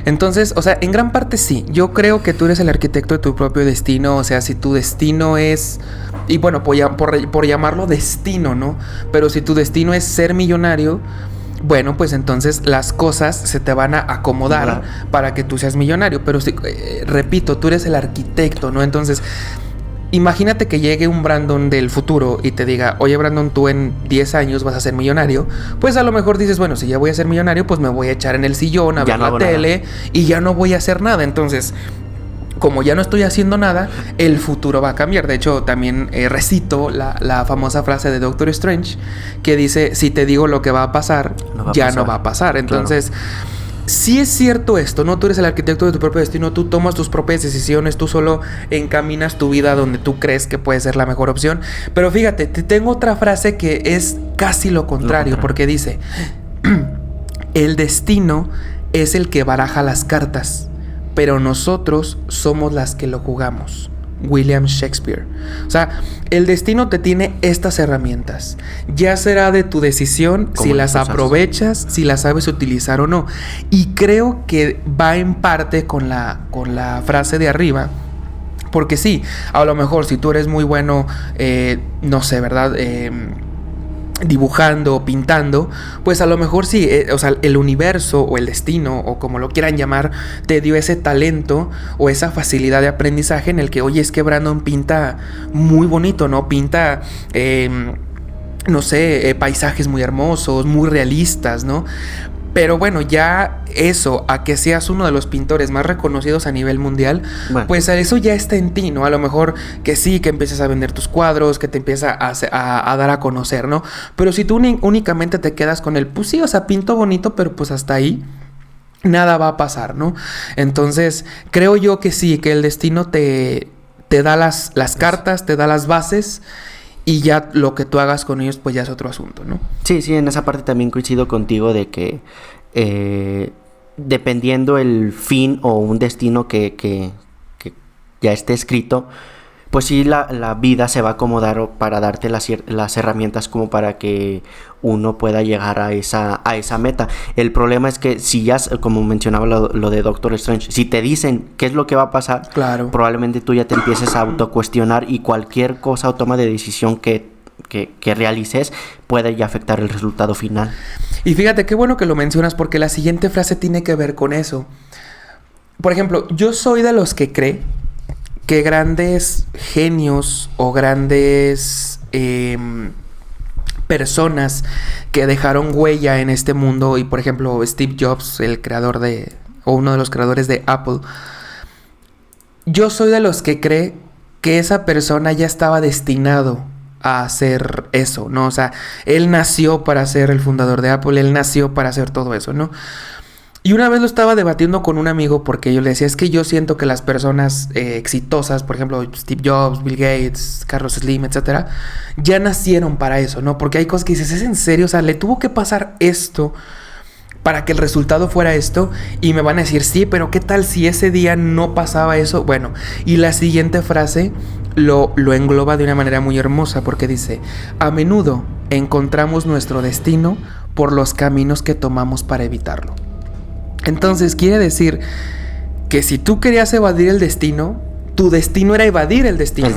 Entonces, o sea, en gran parte sí. Yo creo que tú eres el arquitecto de tu propio destino. O sea, si tu destino es... Y bueno, por llamarlo destino, ¿no? Pero si tu destino es ser millonario, bueno, pues entonces las cosas se te van a acomodar para que tú seas millonario. Pero si, repito, tú eres el arquitecto, ¿no? Entonces, imagínate que llegue un Brandon del futuro y te diga, oye Brandon, tú en 10 años vas a ser millonario. Pues a lo mejor dices, bueno, si ya voy a ser millonario, pues me voy a echar en el sillón a ver la tele y ya no voy a hacer nada. Entonces, como ya no estoy haciendo nada, el futuro va a cambiar. De hecho, también recito la famosa frase de Doctor Strange que dice, si te digo lo que va a pasar, no va a pasar. Entonces... Claro. Sí es cierto esto, ¿no? Tú eres el arquitecto de tu propio destino, tú tomas tus propias decisiones, tú solo encaminas tu vida donde tú crees que puede ser la mejor opción. Pero fíjate, te tengo otra frase que es casi lo contrario, porque dice, el destino es el que baraja las cartas, pero nosotros somos las que lo jugamos. William Shakespeare. O sea, el destino te tiene estas herramientas. Ya será de tu decisión si las aprovechas, si las sabes utilizar o no. Y creo que va en parte con la frase de arriba. Porque sí, a lo mejor si tú eres muy bueno, no sé, ¿verdad? Dibujando o pintando, pues a lo mejor sí, o sea, el universo o el destino o como lo quieran llamar, te dio ese talento o esa facilidad de aprendizaje en el que, oye, es que Brandon pinta muy bonito, ¿no? Pinta, no sé, paisajes muy hermosos, muy realistas, ¿no? Pero bueno, ya eso, a que seas uno de los pintores más reconocidos a nivel mundial, bueno, pues eso ya está en ti, ¿no? A lo mejor que sí, que empieces a vender tus cuadros, que te empieza a dar a conocer, ¿no? Pero si tú únicamente te quedas con el, pues sí, o sea, pinto bonito, pero pues hasta ahí nada va a pasar, ¿no? Entonces, creo yo que sí, que el destino te da las cartas, te da las bases. Y ya lo que tú hagas con ellos, pues ya es otro asunto, ¿no? Sí, en esa parte también coincido contigo de que dependiendo el fin o un destino que ya esté escrito, pues sí, la vida se va a acomodar para darte las herramientas como para que uno pueda llegar a esa meta. El problema es que si ya, como mencionaba lo de Doctor Strange, si te dicen qué es lo que va a pasar, claro, probablemente tú ya te empieces a autocuestionar y cualquier cosa o toma de decisión que realices puede ya afectar el resultado final. Y fíjate, qué bueno que lo mencionas porque la siguiente frase tiene que ver con eso. Por ejemplo, yo soy de los que cree que grandes genios o grandes personas que dejaron huella en este mundo, y por ejemplo Steve Jobs, el creador o uno de los creadores de Apple, yo soy de los que cree que esa persona ya estaba destinado a hacer eso, ¿no? O sea, él nació para ser el fundador de Apple, él nació para hacer todo eso, ¿no? Y una vez lo estaba debatiendo con un amigo porque yo le decía, es que yo siento que las personas exitosas, por ejemplo, Steve Jobs, Bill Gates, Carlos Slim, etcétera, ya nacieron para eso, ¿no? Porque hay cosas que dices, ¿es en serio? O sea, le tuvo que pasar esto para que el resultado fuera esto. Y me van a decir, sí, pero ¿qué tal si ese día no pasaba eso? Bueno, y la siguiente frase lo engloba de una manera muy hermosa porque dice, a menudo encontramos nuestro destino por los caminos que tomamos para evitarlo. Entonces quiere decir que si tú querías evadir el destino, tu destino era evadir el destino.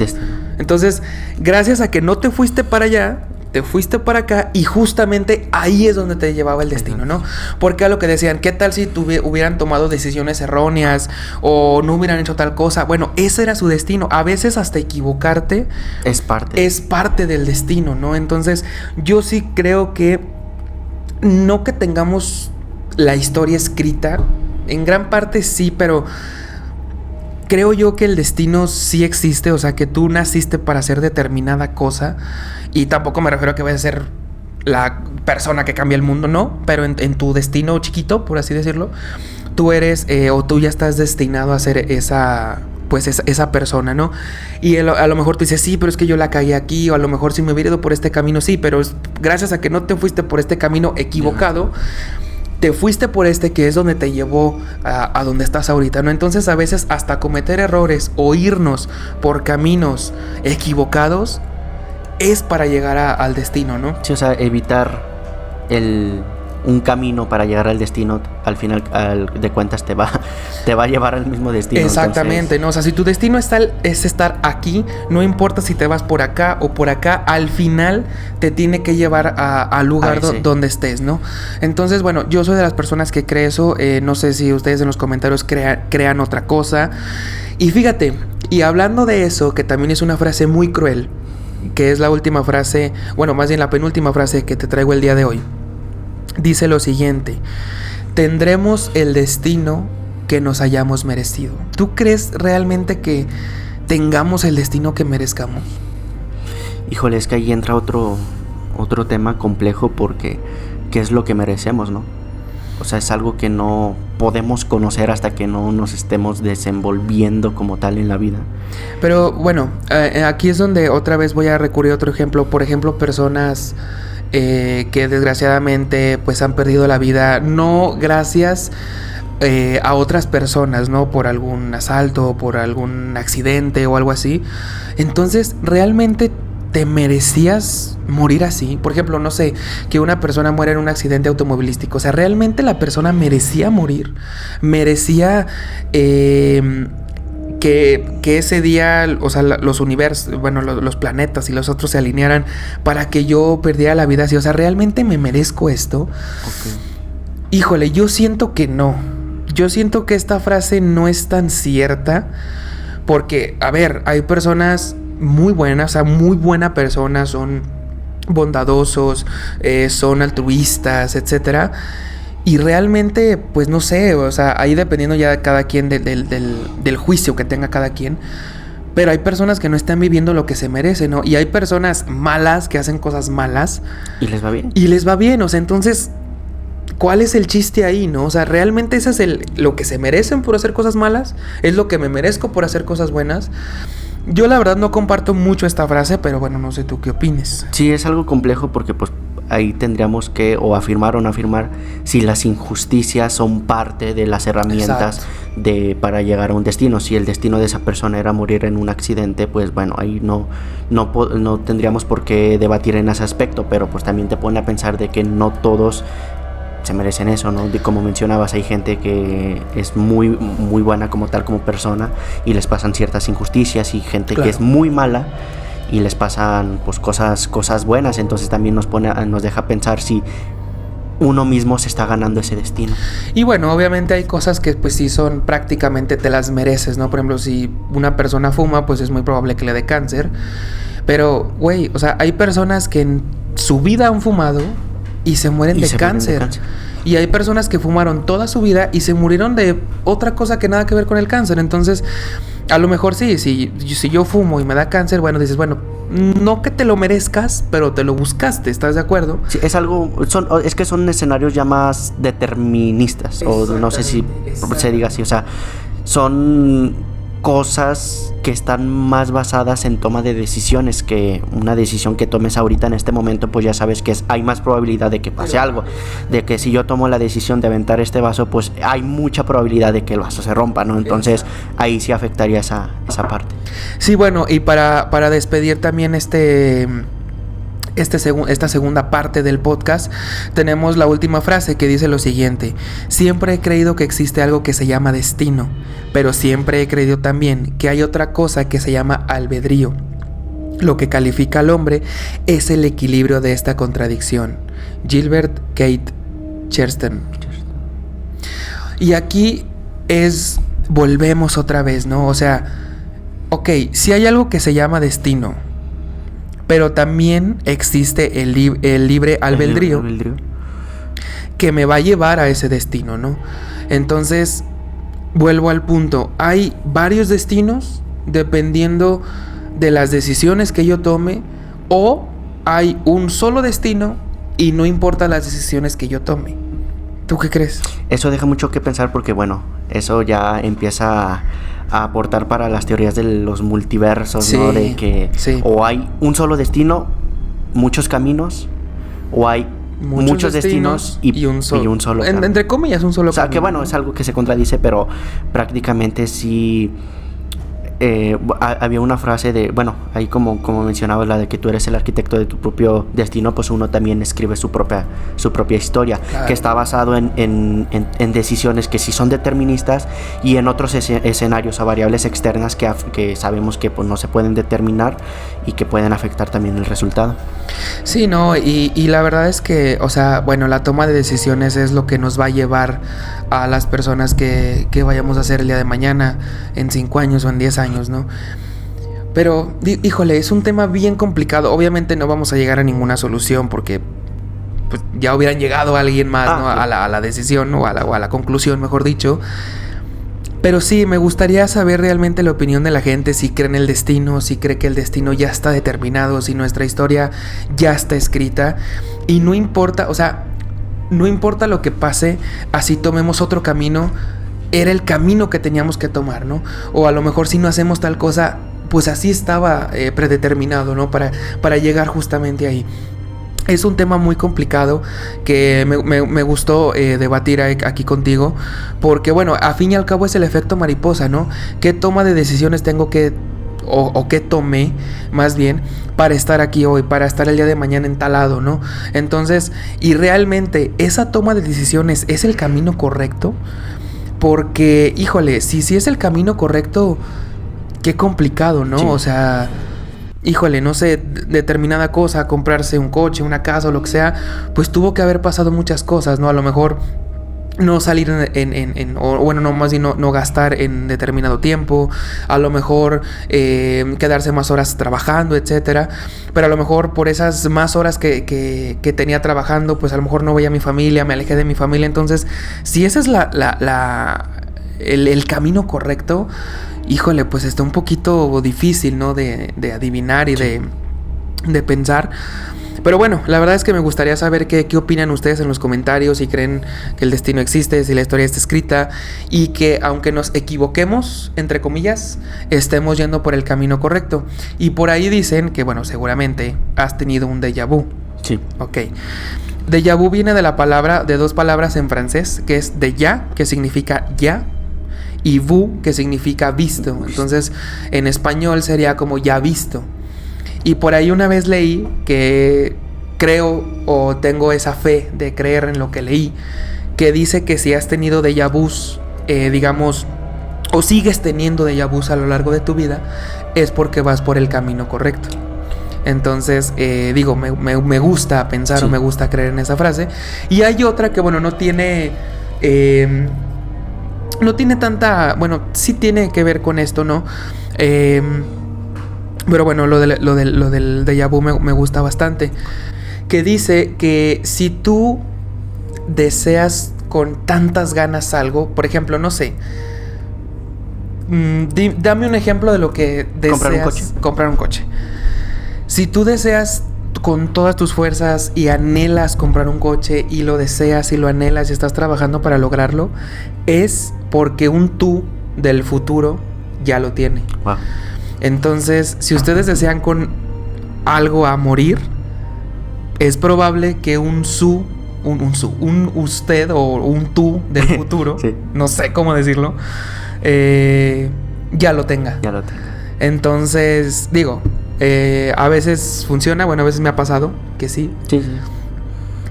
Entonces, gracias a que no te fuiste para allá, te fuiste para acá y justamente ahí es donde te llevaba el destino, ¿no? Porque a lo que decían, ¿qué tal si hubieran tomado decisiones erróneas o no hubieran hecho tal cosa? Bueno, ese era su destino. A veces hasta equivocarte es parte del destino, ¿no? Entonces, yo sí creo que no que tengamos la historia escrita, en gran parte sí, pero creo yo que el destino sí existe, o sea, que tú naciste para hacer determinada cosa, y tampoco me refiero a que vayas a ser la persona que cambia el mundo, no, pero en tu destino chiquito, por así decirlo, tú eres, o tú ya estás destinado a ser esa persona, ¿no? Y a lo mejor tú dices, sí, pero es que yo la cagué aquí, o a lo mejor si me hubiera ido por este camino, sí, pero gracias a que no te fuiste por este camino equivocado, te fuiste por este que es donde te llevó a donde estás ahorita, ¿no? Entonces a veces hasta cometer errores o irnos por caminos equivocados es para llegar al destino, ¿no? Sí, o sea, evitar un camino para llegar al destino, al final de cuentas te va a llevar al mismo destino. Exactamente, entonces... ¿no? O sea, si tu destino es estar aquí, no importa si te vas por acá o por acá, al final te tiene que llevar al lugar donde estés, ¿no? Entonces, bueno, yo soy de las personas que cree eso. No sé si ustedes en los comentarios crean otra cosa. Y fíjate, y hablando de eso, que también es una frase muy cruel, que es la última frase, bueno, más bien la penúltima frase que te traigo el día de hoy. Dice lo siguiente: tendremos el destino que nos hayamos merecido. ¿Tú crees realmente que tengamos el destino que merezcamos? Híjole, es que ahí entra otro tema complejo, porque ¿qué es lo que merecemos, no? O sea, es algo que no podemos conocer hasta que no nos estemos desenvolviendo como tal en la vida. Pero bueno, aquí es donde otra vez voy a recurrir a otro ejemplo. Por ejemplo, personas que desgraciadamente pues han perdido la vida, no gracias a otras personas, ¿no? Por algún asalto, por algún accidente o algo así. Entonces, ¿realmente te merecías morir así? Por ejemplo, no sé, que una persona muera en un accidente automovilístico. O sea, ¿realmente la persona merecía morir? ¿Merecía que ese día, o sea, los universos, bueno, los planetas y los otros se alinearan para que yo perdiera la vida así? O sea, ¿realmente me merezco esto? Okay. Híjole, yo siento que no. Yo siento que esta frase no es tan cierta, porque, a ver, hay personas muy buenas, o sea, muy buenas personas, son bondadosos, son altruistas, etcétera. Y realmente, pues no sé, o sea, ahí dependiendo ya de cada quien, del juicio que tenga cada quien. Pero hay personas que no están viviendo lo que se merecen, ¿no? Y hay personas malas que hacen cosas malas. ¿Y les va bien? Y les va bien, o sea, entonces, ¿cuál es el chiste ahí, no? O sea, ¿realmente eso es lo que se merecen por hacer cosas malas? ¿Es lo que me merezco por hacer cosas buenas? Yo la verdad no comparto mucho esta frase, pero bueno, no sé tú qué opines. Sí, es algo complejo, porque pues ahí tendríamos que o afirmar o no afirmar si las injusticias son parte de las herramientas para llegar a un destino. Si el destino de esa persona era morir en un accidente, pues bueno, ahí no tendríamos por qué debatir en ese aspecto, pero pues también te pone a pensar de que no todos se merecen eso, ¿no? Como mencionabas, hay gente que es muy, muy buena como tal, como persona, y les pasan ciertas injusticias, y gente que es muy mala y les pasan pues cosas buenas. Entonces también nos deja pensar si uno mismo se está ganando ese destino. Y bueno, obviamente hay cosas que pues sí son prácticamente te las mereces, ¿no? Por ejemplo, si una persona fuma, pues es muy probable que le dé cáncer. Pero, güey, o sea, hay personas que en su vida han fumado y se mueren de cáncer. Y hay personas que fumaron toda su vida y se murieron de otra cosa que nada que ver con el cáncer. Entonces, a lo mejor sí, si yo fumo y me da cáncer, bueno, dices, bueno, no que te lo merezcas, pero te lo buscaste, ¿estás de acuerdo? Sí, es que son escenarios ya más deterministas, o no sé si se diga así, o sea, son cosas que están más basadas en toma de decisiones, que una decisión que tomes ahorita en este momento, pues ya sabes que hay más probabilidad de que pase algo, de que si yo tomo la decisión de aventar este vaso, pues hay mucha probabilidad de que el vaso se rompa, ¿no? Entonces ahí sí afectaría esa parte. Sí, bueno, y para despedir también esta segunda parte del podcast, tenemos la última frase que dice lo siguiente: siempre he creído que existe algo que se llama destino, pero siempre he creído también que hay otra cosa que se llama albedrío. Lo que califica al hombre es el equilibrio de esta contradicción. Gilbert Keith Chesterton. Y aquí volvemos otra vez, ¿no? O sea, ok, si hay algo que se llama destino, pero también existe el libre albedrío que me va a llevar a ese destino, ¿no? Entonces, vuelvo al punto. Hay varios destinos dependiendo de las decisiones que yo tome, o hay un solo destino y no importa las decisiones que yo tome. ¿Tú qué crees? Eso deja mucho que pensar, porque bueno, eso ya empieza a aportar para las teorías de los multiversos, ¿no? De que o hay un solo destino, muchos caminos, o hay muchos destinos y un solo camino. Entre comillas, un solo camino. O sea, que bueno, es algo que se contradice, pero prácticamente sí había una frase de, bueno, ahí como mencionaba, la de que tú eres el arquitecto de tu propio destino, pues uno también escribe su propia historia, claro, que está basado en decisiones que sí son deterministas y en otros escenarios o variables externas que sabemos que pues no se pueden determinar y que pueden afectar también el resultado. Sí, no, y la verdad es que, o sea, bueno, la toma de decisiones es lo que nos va a llevar a las personas que vayamos a hacer el día de mañana, en 5 años o en 10 años, ¿no? Pero, híjole, es un tema bien complicado. Obviamente no vamos a llegar a ninguna solución porque pues, ya hubieran llegado alguien más, ¿no? Sí. a la decisión, ¿no? o a la conclusión, mejor dicho. Pero sí, me gustaría saber realmente la opinión de la gente, si cree en el destino, si cree que el destino ya está determinado, si nuestra historia ya está escrita. Y no importa, o sea, no importa lo que pase, así tomemos otro camino, era el camino que teníamos que tomar, ¿no? O a lo mejor si no hacemos tal cosa, pues así estaba predeterminado, ¿no? Para llegar justamente ahí. Es un tema muy complicado que me gustó debatir aquí contigo, porque bueno, a fin y al cabo es el efecto mariposa, ¿no? ¿Qué toma de decisiones tengo que, o qué tomé más bien para estar aquí hoy, para estar el día de mañana en tal lado, ¿no? Entonces, y realmente esa toma de decisiones es el camino correcto, porque, híjole, si es el camino correcto, qué complicado, ¿no? Sí. O sea, híjole, no sé, determinada cosa, comprarse un coche, una casa o lo que sea, pues tuvo que haber pasado muchas cosas, ¿no? A lo mejor no salir o bueno, no, más bien no gastar en determinado tiempo, a lo mejor quedarse más horas trabajando, etcétera, pero a lo mejor por esas más horas que tenía trabajando, pues a lo mejor no veía a mi familia, me alejé de mi familia. Entonces, si ese es el camino correcto, híjole, pues está un poquito difícil, ¿no? De adivinar y sí, de pensar. Pero bueno, la verdad es que me gustaría saber qué opinan ustedes en los comentarios, si creen que el destino existe, si la historia está escrita y que aunque nos equivoquemos, entre comillas, estemos yendo por el camino correcto. Y por ahí dicen que, bueno, seguramente has tenido un déjà vu. Sí. Ok. Déjà vu viene de dos palabras en francés, que es déjà, que significa ya, y vu, que significa visto. Entonces, en español sería como ya visto. Y por ahí una vez leí que creo o tengo esa fe de creer en lo que leí, que dice que si has tenido déjà vus, digamos, o sigues teniendo déjà vus a lo largo de tu vida, es porque vas por el camino correcto. Entonces, digo, me gusta pensar, sí, o me gusta creer en esa frase. Y hay otra que, bueno, no tiene tanta, bueno, sí tiene que ver con esto, ¿no? Pero bueno, lo del déjà vu me gusta bastante. Que dice que si tú deseas con tantas ganas algo, por ejemplo, no sé, dame un ejemplo de lo que deseas. Comprar un coche. Si tú deseas con todas tus fuerzas y anhelas comprar un coche y lo deseas y lo anhelas y estás trabajando para lograrlo, es porque un tú del futuro ya lo tiene. Wow. Entonces, si ustedes desean con algo a morir, es probable que un usted o un tú del futuro, sí, no sé cómo decirlo, ya lo tenga. Ya lo tenga. Entonces, digo, a veces funciona, bueno, a veces me ha pasado que sí. Sí, sí.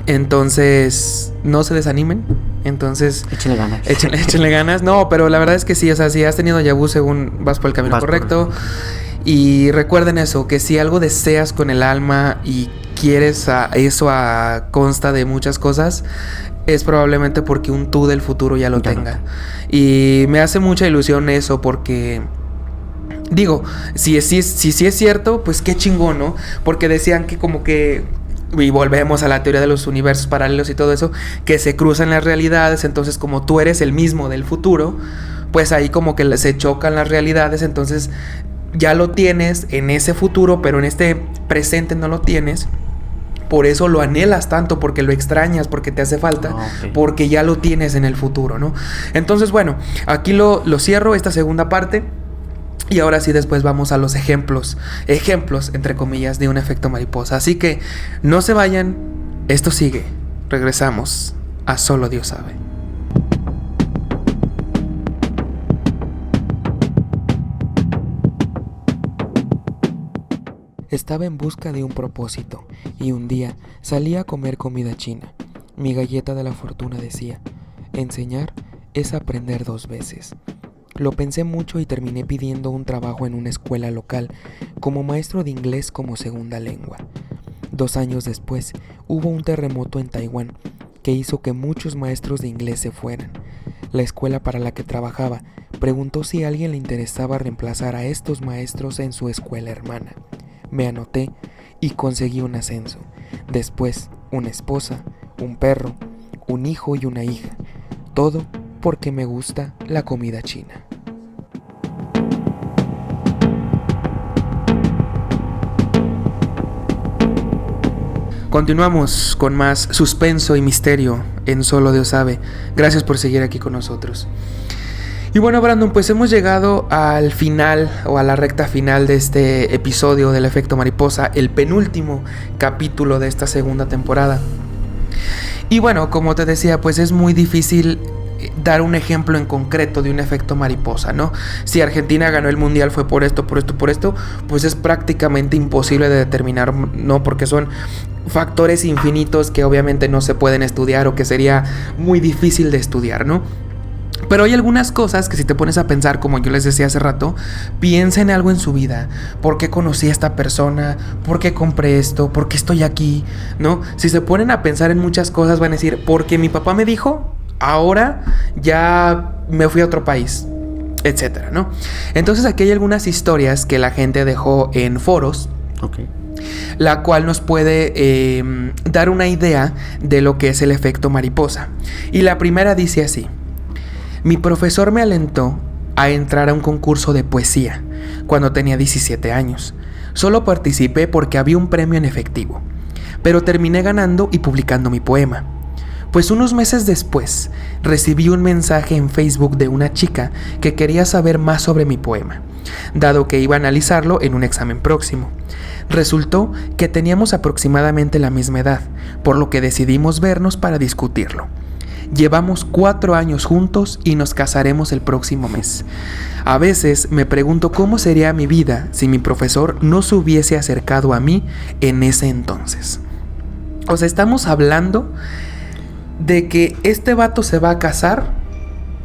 Entonces, no se desanimen. Entonces, échenle ganas. Échenle ganas. No, pero la verdad es que sí, o sea, si has tenido déjà vu, según vas por el camino correcto. Y recuerden eso, que si algo deseas con el alma y quieres eso a consta de muchas cosas, es probablemente porque un tú del futuro ya lo tenga. Y me hace mucha ilusión eso porque, digo, si es cierto, pues qué chingón, ¿no? Porque decían que como que, y volvemos a la teoría de los universos paralelos y todo eso, que se cruzan las realidades. Entonces, como tú eres el mismo del futuro, pues ahí como que se chocan las realidades. Entonces ya lo tienes en ese futuro, pero en este presente no lo tienes. Por eso lo anhelas tanto, porque lo extrañas, porque te hace falta, okay, porque ya lo tienes en el futuro, ¿no? Entonces, bueno, aquí lo cierro, esta segunda parte. Y ahora sí, después vamos a los ejemplos, entre comillas, de un efecto mariposa. Así que no se vayan, esto sigue. Regresamos a Solo Dios sabe. Estaba en busca de un propósito y un día salí a comer comida china. Mi galleta de la fortuna decía: enseñar es aprender 2 veces. Lo pensé mucho y terminé pidiendo un trabajo en una escuela local como maestro de inglés como segunda lengua. 2 años después, hubo un terremoto en Taiwán que hizo que muchos maestros de inglés se fueran. La escuela para la que trabajaba preguntó si a alguien le interesaba reemplazar a estos maestros en su escuela hermana. Me anoté y conseguí un ascenso. Después, una esposa, un perro, un hijo y una hija. Todo porque me gusta la comida china. Continuamos con más suspenso y misterio en Solo Dios sabe. Gracias por seguir aquí con nosotros. Y bueno, Brandon, pues hemos llegado al final o a la recta final de este episodio del efecto mariposa, el penúltimo capítulo de esta segunda temporada. Y bueno, como te decía, pues es muy difícil dar un ejemplo en concreto de un efecto mariposa, ¿no? Si Argentina ganó el mundial fue por esto, pues es prácticamente imposible de determinar, ¿no? Porque son factores infinitos que obviamente no se pueden estudiar o que sería muy difícil de estudiar, ¿no? Pero hay algunas cosas que si te pones a pensar, como yo les decía hace rato, piensa en algo en su vida. ¿Por qué conocí a esta persona? ¿Por qué compré esto? ¿Por qué estoy aquí? ¿No? Si se ponen a pensar en muchas cosas van a decir, porque mi papá me dijo, ahora ya me fui a otro país, etcétera, ¿no? Entonces aquí hay algunas historias que la gente dejó en foros. Okay. La cual nos puede dar una idea de lo que es el efecto mariposa. Y la primera dice así: mi profesor me alentó a entrar a un concurso de poesía cuando tenía 17 años. Solo participé porque había un premio en efectivo, pero terminé ganando y publicando mi poema. Pues unos meses después recibí un mensaje en Facebook de una chica que quería saber más sobre mi poema, dado que iba a analizarlo en un examen próximo. Resultó que teníamos aproximadamente la misma edad, por lo que decidimos vernos para discutirlo. Llevamos 4 años juntos y nos casaremos el próximo mes. A veces me pregunto cómo sería mi vida si mi profesor no se hubiese acercado a mí en ese entonces. O sea, estamos hablando de que este vato se va a casar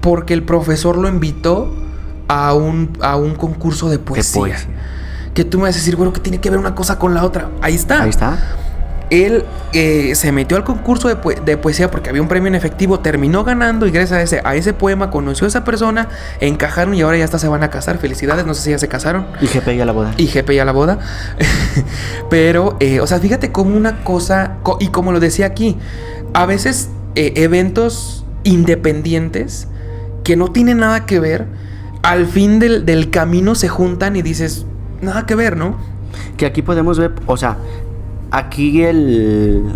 porque el profesor lo invitó a un concurso de poesía. Que tú me vas a decir, bueno, ¿qué tiene que ver una cosa con la otra? Ahí está. Él se metió al concurso de poesía porque había un premio en efectivo, terminó ganando y gracias a ese poema conoció a esa persona, encajaron y ahora ya hasta se van a casar. Felicidades, no sé si ya se casaron. Y GPI a la boda. Pero, o sea, fíjate cómo una cosa, y como lo decía aquí, a veces eventos independientes que no tienen nada que ver, al fin del camino se juntan y dices, nada que ver, ¿no? Que aquí podemos ver, o sea, aquí el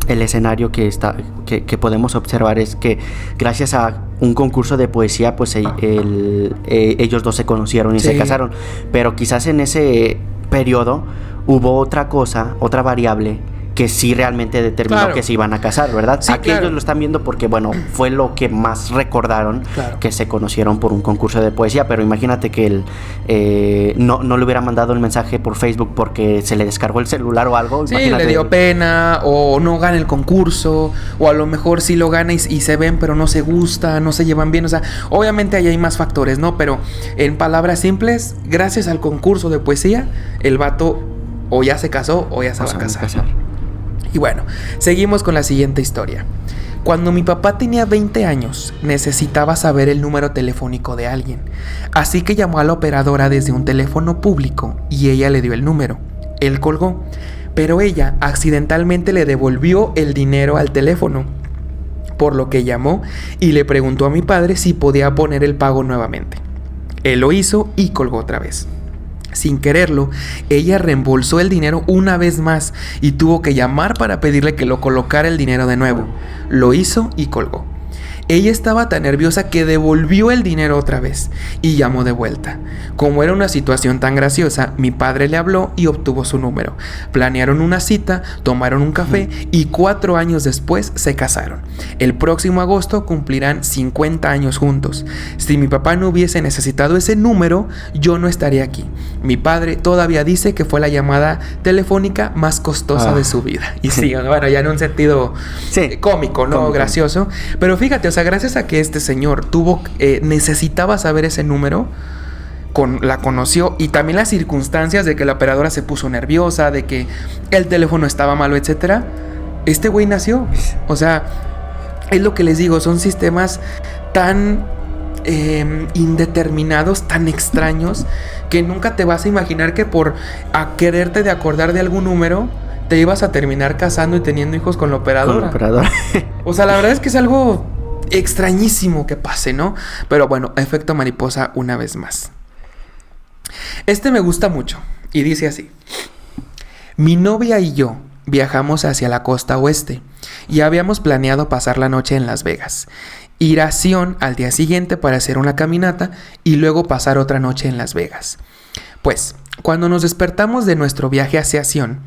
escenario que podemos observar es que gracias a un concurso de poesía, pues ellos dos se conocieron y se casaron. Pero quizás en ese periodo hubo otra cosa, otra variable que sí realmente determinó que se iban a casar, ¿verdad? Sí, aquí ellos lo están viendo porque, bueno, fue lo que más recordaron, que se conocieron por un concurso de poesía, pero imagínate que él no le hubiera mandado el mensaje por Facebook porque se le descargó el celular o algo. Sí, le dio pena, o no gana el concurso, o a lo mejor sí lo gana y se ven, pero no se gusta, no se llevan bien, o sea, obviamente ahí hay más factores, ¿no? Pero en palabras simples, gracias al concurso de poesía, el vato o ya se casó o ya se va a casar. Y bueno, seguimos con la siguiente historia. Cuando mi papá tenía 20 años, necesitaba saber el número telefónico de alguien. Así que llamó a la operadora desde un teléfono público y ella le dio el número. Él colgó, pero ella accidentalmente le devolvió el dinero al teléfono, por lo que llamó y le preguntó a mi padre si podía poner el pago nuevamente. Él lo hizo y colgó otra vez. Sin quererlo, ella reembolsó el dinero una vez más y tuvo que llamar para pedirle que lo colocara el dinero de nuevo. Lo hizo y colgó. Ella estaba tan nerviosa que devolvió el dinero otra vez y llamó de vuelta. Como era una situación tan graciosa, mi padre le habló y obtuvo su número. Planearon una cita, tomaron un café y 4 años después se casaron. El próximo agosto cumplirán 50 años juntos. Si mi papá no hubiese necesitado ese número, yo no estaría aquí. Mi padre todavía dice que fue la llamada telefónica más costosa de su vida. Y sí, bueno, ya en un sentido cómico, ¿no? Gracioso. Pero fíjate, o sea, gracias a que este señor necesitaba saber ese número, la conoció, y también las circunstancias de que la operadora se puso nerviosa, de que el teléfono estaba malo, etcétera, este güey nació. O sea, es lo que les digo, son sistemas tan indeterminados, tan extraños, que nunca te vas a imaginar que por quererte de acordar de algún número te ibas a terminar casando y teniendo hijos con la operadora. O sea, la verdad es que es algo extrañísimo que pase, ¿no? Pero bueno, efecto mariposa una vez más. Este me gusta mucho y dice así: mi novia y yo viajamos hacia la costa oeste y habíamos planeado pasar la noche en Las Vegas, ir a Sion al día siguiente para hacer una caminata y luego pasar otra noche en Las Vegas. Pues, cuando nos despertamos de nuestro viaje hacia Sion,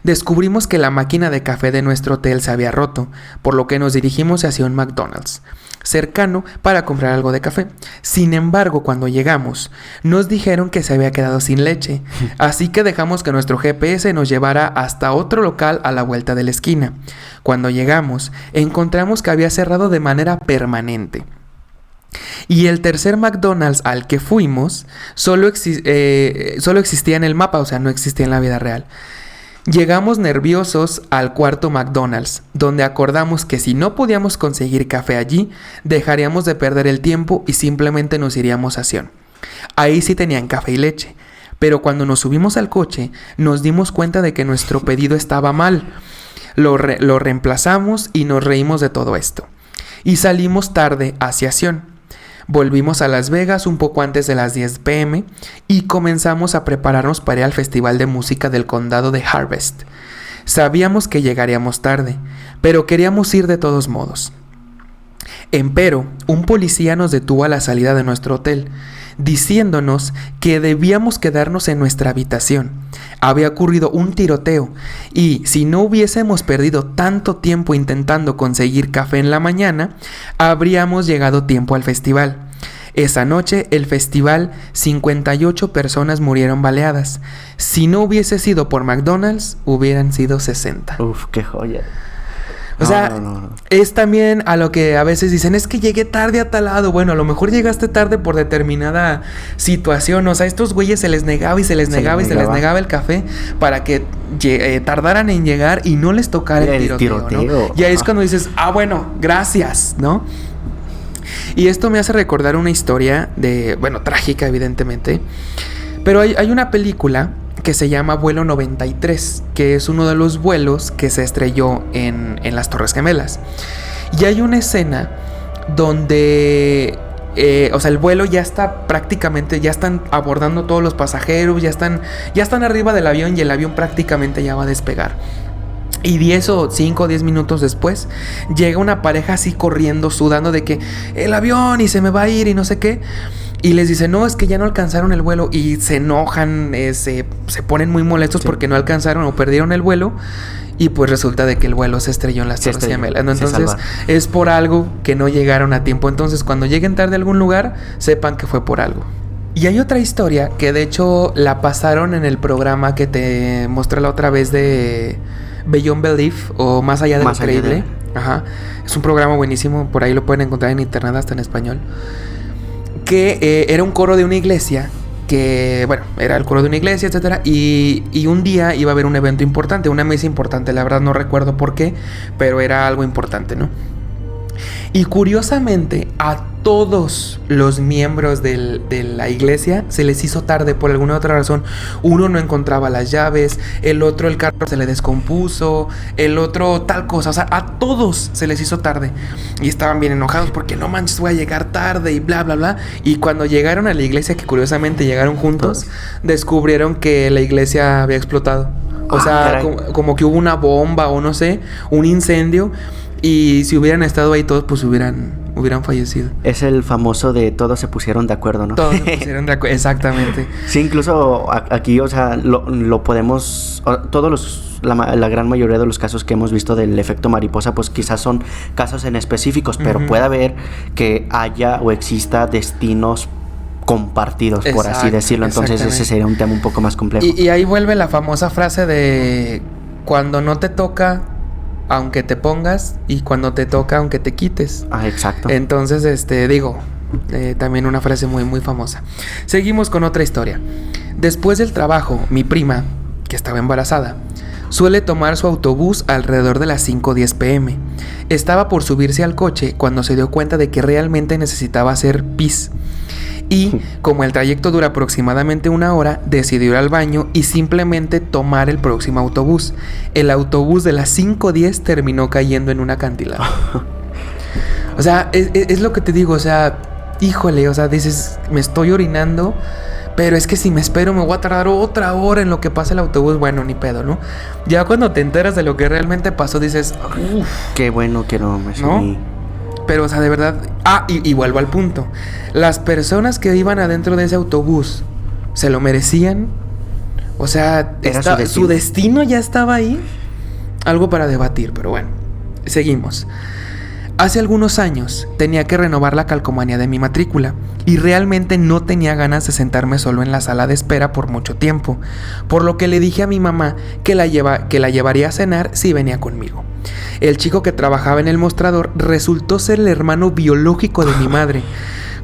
descubrimos que la máquina de café de nuestro hotel se había roto, por lo que nos dirigimos hacia un McDonald's cercano para comprar algo de café. Sin embargo, cuando llegamos, nos dijeron que se había quedado sin leche, así que dejamos que nuestro GPS nos llevara hasta otro local a la vuelta de la esquina. Cuando llegamos, encontramos que había cerrado de manera permanente. Y el tercer McDonald's al que fuimos solo existía en el mapa, o sea, no existía en la vida real. Llegamos nerviosos al cuarto McDonald's, donde acordamos que si no podíamos conseguir café allí, dejaríamos de perder el tiempo y simplemente nos iríamos a Sion. Ahí sí tenían café y leche, pero cuando nos subimos al coche, nos dimos cuenta de que nuestro pedido estaba mal. Lo reemplazamos y nos reímos de todo esto. Y salimos tarde hacia Sion. Volvimos a Las Vegas un poco antes de las 10 p.m. y comenzamos a prepararnos para ir al festival de música del condado de Harvest. Sabíamos que llegaríamos tarde, pero queríamos ir de todos modos. Empero, un policía nos detuvo a la salida de nuestro hotel, diciéndonos que debíamos quedarnos en nuestra habitación. Había ocurrido un tiroteo y si no hubiésemos perdido tanto tiempo intentando conseguir café en la mañana, habríamos llegado a tiempo al festival. Esa noche, el festival, 58 personas murieron baleadas. Si no hubiese sido por McDonald's, hubieran sido 60. Uf, qué joya. O sea, es también a lo que a veces dicen, es que llegué tarde a tal lado. Bueno, a lo mejor llegaste tarde por determinada situación. O sea, a estos güeyes se les negaba el café para que tardaran en llegar y no les tocara el tiroteo, ¿no? Y ahí es cuando dices, bueno, gracias, ¿no? Y esto me hace recordar una historia trágica, evidentemente. Pero hay una película que se llama Vuelo 93, que es uno de los vuelos que se estrelló en las Torres Gemelas. Y hay una escena donde, el vuelo ya está prácticamente, ya están abordando todos los pasajeros, ya están arriba del avión y el avión prácticamente ya va a despegar. Y 5 o 10 minutos después, llega una pareja así corriendo, sudando de que el avión y se me va a ir y no sé qué. Y les dice, no, es que ya no alcanzaron el vuelo. Y se enojan, se ponen muy molestos porque no alcanzaron o perdieron el vuelo. Y pues resulta de que el vuelo se estrelló en las Torres Gemelas, ¿no? Entonces es por algo que no llegaron a tiempo. Entonces cuando lleguen tarde a algún lugar, sepan que fue por algo. Y hay otra historia que de hecho la pasaron en el programa que te mostré la otra vez de Beyond Belief o Más allá de lo creíble. Ajá. Es un programa buenísimo, por ahí lo pueden encontrar en internet hasta en español. Que era un coro de una iglesia, era el coro de una iglesia, etcétera, y un día iba a haber un evento importante, una misa importante, la verdad no recuerdo por qué, pero era algo importante, ¿no? Y curiosamente a todos los miembros de la iglesia se les hizo tarde por alguna otra razón. Uno no encontraba las llaves, el otro el carro se le descompuso, el otro tal cosa. O sea, a todos se les hizo tarde. Y estaban bien enojados porque no manches, voy a llegar tarde y bla, bla, bla. Y cuando llegaron a la iglesia, que curiosamente llegaron juntos, descubrieron que la iglesia había explotado. O sea, como que hubo una bomba o no sé, un incendio. Y si hubieran estado ahí todos, pues hubieran fallecido. Es el famoso de todos se pusieron de acuerdo, ¿no? Todos se pusieron de acuerdo, exactamente. Sí, incluso aquí, o sea, lo podemos... La gran mayoría de los casos que hemos visto del efecto mariposa, pues quizás son casos en específicos, pero puede haber que haya o exista destinos compartidos, por así decirlo. Entonces ese sería un tema un poco más complejo. Y ahí vuelve la famosa frase de cuando no te toca, aunque te pongas, y cuando te toca, aunque te quites. Exacto. Entonces, también una frase muy, muy famosa. Seguimos con otra historia. Después del trabajo, mi prima, que estaba embarazada, suele tomar su autobús alrededor de las 5:10 p.m. Estaba por subirse al coche cuando se dio cuenta de que realmente necesitaba hacer pis. Y como el trayecto dura aproximadamente 1 hora, decidió ir al baño y simplemente tomar el próximo autobús. El autobús de las 5:10 terminó cayendo en un acantilado. O sea, es lo que te digo, o sea, híjole, o sea, dices, me estoy orinando, pero es que si me espero me voy a tardar otra hora en lo que pasa el autobús. Bueno, ni pedo, ¿no? Ya cuando te enteras de lo que realmente pasó, dices, uff. Qué bueno que no me subí. ¿No? Pero, o sea, de verdad... y vuelvo al punto. Las personas que iban adentro de ese autobús, ¿se lo merecían? O sea, su destino ya estaba ahí. Algo para debatir, pero bueno. Seguimos. Hace algunos años tenía que renovar la calcomanía de mi matrícula y realmente no tenía ganas de sentarme solo en la sala de espera por mucho tiempo, por lo que le dije a mi mamá que la llevaría a cenar si venía conmigo. El chico que trabajaba en el mostrador resultó ser el hermano biológico de mi madre,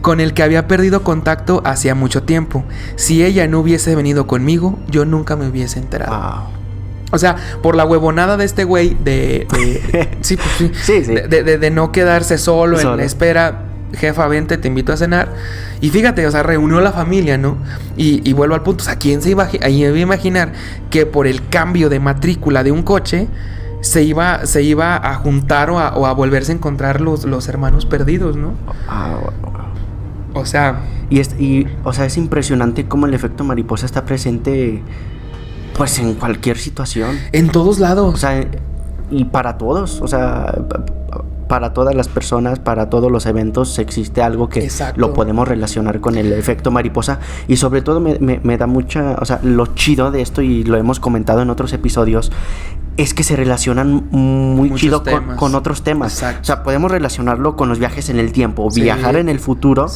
con el que había perdido contacto hacía mucho tiempo. Si ella no hubiese venido conmigo, yo nunca me hubiese enterado. Wow. O sea, por la huevonada de este güey sí, pues sí. De no quedarse solo en la espera. Jefa, vente, te invito a cenar. Y fíjate, o sea, reunió a la familia, ¿no? Y vuelvo al punto, o sea, ¿quién se iba a imaginar que por el cambio de matrícula de un coche se iba a juntar o a volverse a encontrar los hermanos perdidos, ¿no? O sea... o sea, es impresionante cómo el efecto mariposa está presente... Pues en cualquier situación. En todos lados. O sea, y para todos. O sea, para todas las personas, para todos los eventos, existe algo que lo podemos relacionar con el efecto mariposa. Y sobre todo me da mucha... O sea, lo chido de esto, y lo hemos comentado en otros episodios, es que se relacionan muy chido con otros temas. Exacto. O sea, podemos relacionarlo con los viajes en el tiempo, viajar en el futuro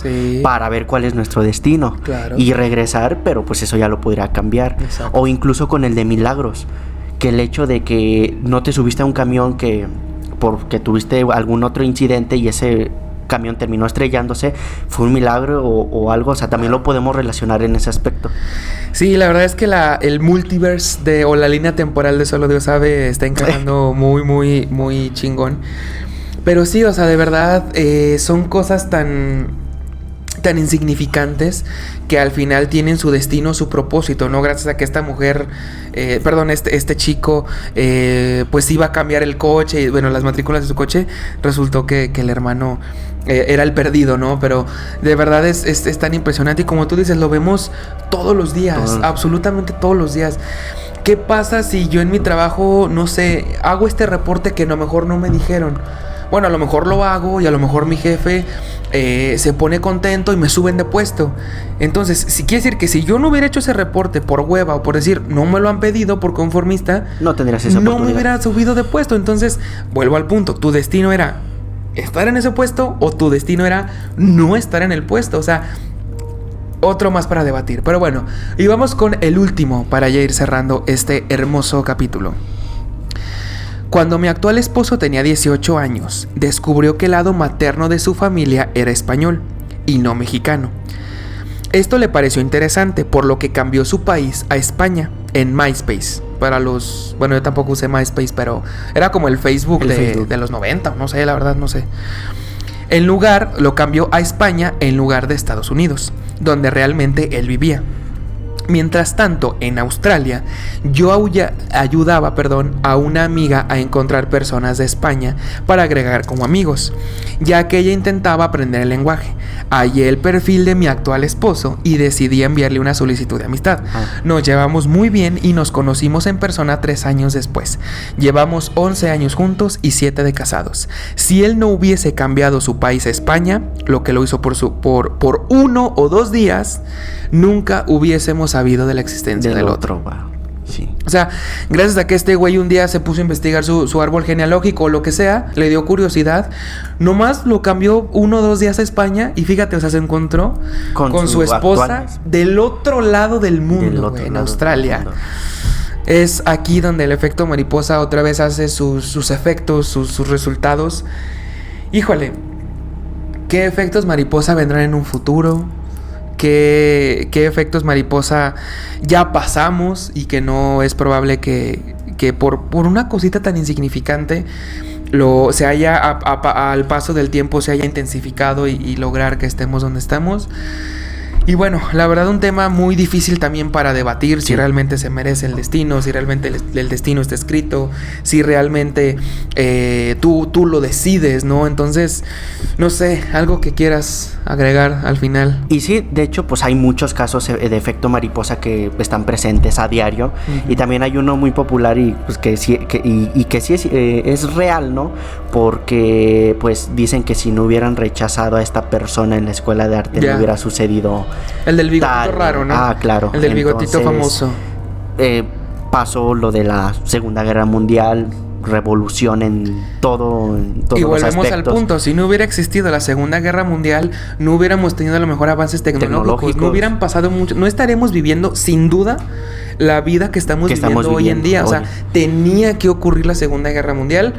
para ver cuál es nuestro destino. Claro. Y regresar, pero pues eso ya lo podría cambiar. Exacto. O incluso con el de milagros, que el hecho de que no te subiste a un camión porque tuviste algún otro incidente y ese camión terminó estrellándose, fue un milagro o algo. O sea, también lo podemos relacionar en ese aspecto. Sí, la verdad es que el multiverse o la línea temporal de Solo Dios Sabe está encajando muy, muy, muy chingón. Pero sí, o sea, de verdad son cosas tan insignificantes que al final tienen su destino, su propósito, ¿no? Gracias a que esta mujer, este chico, pues iba a cambiar el coche y, bueno, las matrículas de su coche, resultó que el hermano era el perdido, ¿no? Pero de verdad es tan impresionante y como tú dices, lo vemos todos los días, absolutamente todos los días. ¿Qué pasa si yo en mi trabajo, no sé, hago este reporte que a lo mejor no me dijeron? Bueno, a lo mejor lo hago y a lo mejor mi jefe se pone contento y me suben de puesto. Entonces, si quiere decir que si yo no hubiera hecho ese reporte por hueva o por decir no me lo han pedido por conformista, no tendrías esa oportunidad. No me hubiera subido de puesto. Entonces, vuelvo al punto. Tu destino era estar en ese puesto o tu destino era no estar en el puesto. O sea, otro más para debatir. Pero bueno, y vamos con el último para ya ir cerrando este hermoso capítulo. Cuando mi actual esposo tenía 18 años, descubrió que el lado materno de su familia era español y no mexicano. Esto le pareció interesante, por lo que cambió su país a España en MySpace. Bueno, yo tampoco usé MySpace, pero era como el Facebook de los 90, no sé, la verdad no sé. Lo cambió a España en lugar de Estados Unidos, donde realmente él vivía. Mientras tanto, en Australia, yo ayudaba a una amiga a encontrar personas de España para agregar como amigos, ya que ella intentaba aprender el lenguaje. Hallé el perfil de mi actual esposo y decidí enviarle una solicitud de amistad. Nos llevamos muy bien y nos conocimos en persona 3 años después. Llevamos 11 años juntos y 7 de casados. Si él no hubiese cambiado su país a España, lo que lo hizo por 1 o 2 días, nunca hubiésemos sabido de la existencia del otro. Wow. Sí. O sea, gracias a que este güey un día se puso a investigar su árbol genealógico o lo que sea, le dio curiosidad, nomás lo cambió 1 o 2 días a España y fíjate, o sea, se encontró con su esposa del otro lado del mundo, güey, en Australia. Es aquí donde el efecto mariposa otra vez hace sus efectos, sus resultados. Híjole, ¿qué efectos mariposa vendrán en un futuro? ¿Qué efectos mariposa ya pasamos y que no es probable que por una cosita tan insignificante se haya al paso del tiempo se haya intensificado y lograr que estemos donde estamos? Y bueno, la verdad un tema muy difícil también para debatir, si realmente se merece el destino, si realmente el destino está escrito, si realmente tú lo decides, ¿no? Entonces, no sé, algo que quieras agregar al final. Y sí, de hecho, pues hay muchos casos de efecto mariposa que están presentes a diario. Uh-huh. Y también hay uno muy popular y pues que sí es real, ¿no? Porque pues dicen que si no hubieran rechazado a esta persona en la escuela de arte, no hubiera sucedido. El del bigotito raro, ¿no? Ah, claro. El del bigotito famoso. Pasó lo de la Segunda Guerra Mundial, revolución en todos los aspectos. Y volvemos al punto, si no hubiera existido la Segunda Guerra Mundial, no hubiéramos tenido a lo mejor avances tecnológicos. No hubieran pasado mucho, no estaríamos viviendo sin duda la vida que estamos viviendo hoy en día. O sea, tenía que ocurrir la Segunda Guerra Mundial,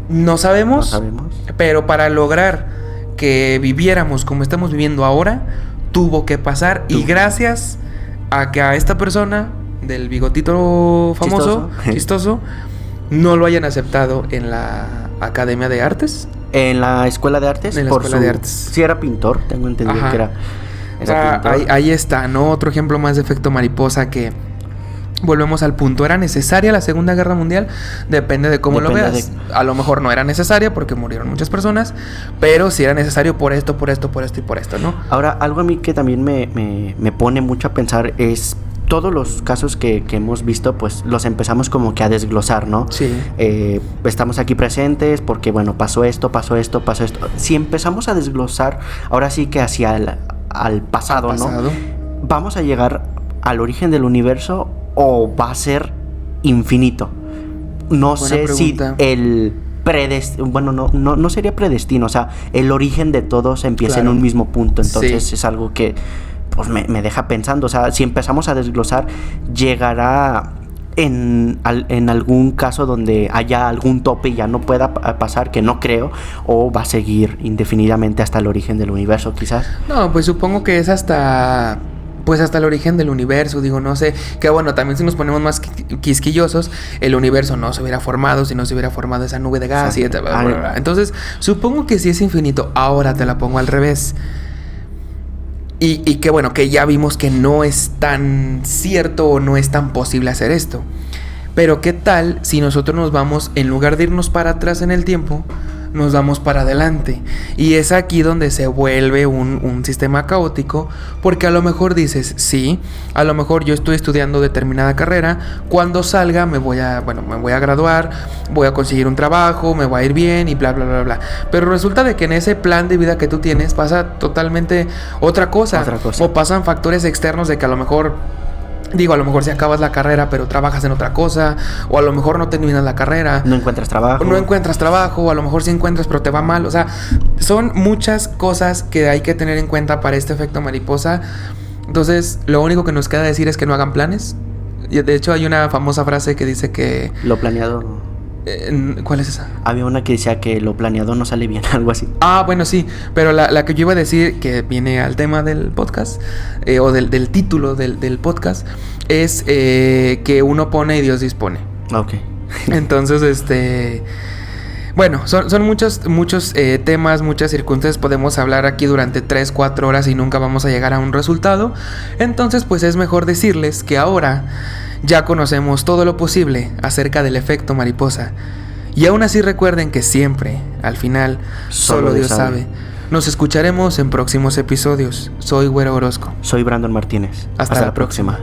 no sabemos, pero para lograr que viviéramos como estamos viviendo ahora, tuvo que pasar. Y gracias a que a esta persona del bigotito famoso, chistoso, no lo hayan aceptado en la Academia de Artes. En la Escuela de Artes. En la Escuela de Artes. Sí, era pintor, tengo entendido. Ajá. Que era pintor. Ahí está, ¿no? Otro ejemplo más de efecto mariposa que... Volvemos al punto, ¿era necesaria la Segunda Guerra Mundial? Depende de cómo lo veas. A lo mejor no era necesaria porque murieron muchas personas, pero sí era necesario por esto, ¿no? Ahora, algo a mí que también me pone mucho a pensar es todos los casos que hemos visto, pues los empezamos como que a desglosar, ¿no? Sí. Estamos aquí presentes porque, bueno, pasó esto. Si empezamos a desglosar, ahora sí que hacia al pasado, ¿no? Vamos a llegar al origen del universo o va a ser infinito. No sé pregunta. Si el bueno, no sería predestino, o sea, el origen de todos empieza en un mismo punto, entonces es algo que pues me deja pensando, o sea, si empezamos a desglosar, llegará en algún caso donde haya algún tope y ya no pueda pasar, que no creo, o va a seguir indefinidamente hasta el origen del universo, quizás. No, pues supongo que es hasta el origen del universo, digo, no sé, que bueno, también si nos ponemos más quisquillosos, el universo no se hubiera formado si no se hubiera formado esa nube de gas y etc. Entonces, supongo que sí es infinito. Ahora te la pongo al revés. Y que bueno, que ya vimos que no es tan cierto o no es tan posible hacer esto. Pero ¿qué tal si nosotros nos vamos, en lugar de irnos para atrás en el tiempo, nos vamos para adelante? Y es aquí donde se vuelve un sistema caótico, porque a lo mejor dices, sí, a lo mejor yo estoy estudiando determinada carrera, cuando salga me voy a graduar, voy a conseguir un trabajo, me va a ir bien y bla, bla, bla, bla. Pero resulta de que en ese plan de vida que tú tienes pasa totalmente otra cosa. O pasan factores externos de que a lo mejor... Digo, a lo mejor si acabas la carrera pero trabajas en otra cosa, o a lo mejor no terminas la carrera, no encuentras trabajo, o a lo mejor sí encuentras pero te va mal. O sea, son muchas cosas que hay que tener en cuenta para este efecto mariposa. Entonces, lo único que nos queda decir es que no hagan planes. Y de hecho hay una famosa frase que dice que... Lo planeado... ¿Cuál es esa? Había una que decía que lo planeado no sale bien, algo así. Ah, bueno, sí, pero la que yo iba a decir, que viene al tema del podcast, o del título del podcast, es que uno pone y Dios dispone. Ok. Entonces, Bueno, son muchos temas, muchas circunstancias. Podemos hablar aquí durante 3-4 horas y nunca vamos a llegar a un resultado. Entonces, pues es mejor decirles que ahora ya conocemos todo lo posible acerca del efecto mariposa. Y aún así recuerden que siempre, al final, solo Dios sabe. Nos escucharemos en próximos episodios. Soy Güero Orozco. Soy Brandon Martínez. Hasta la próxima.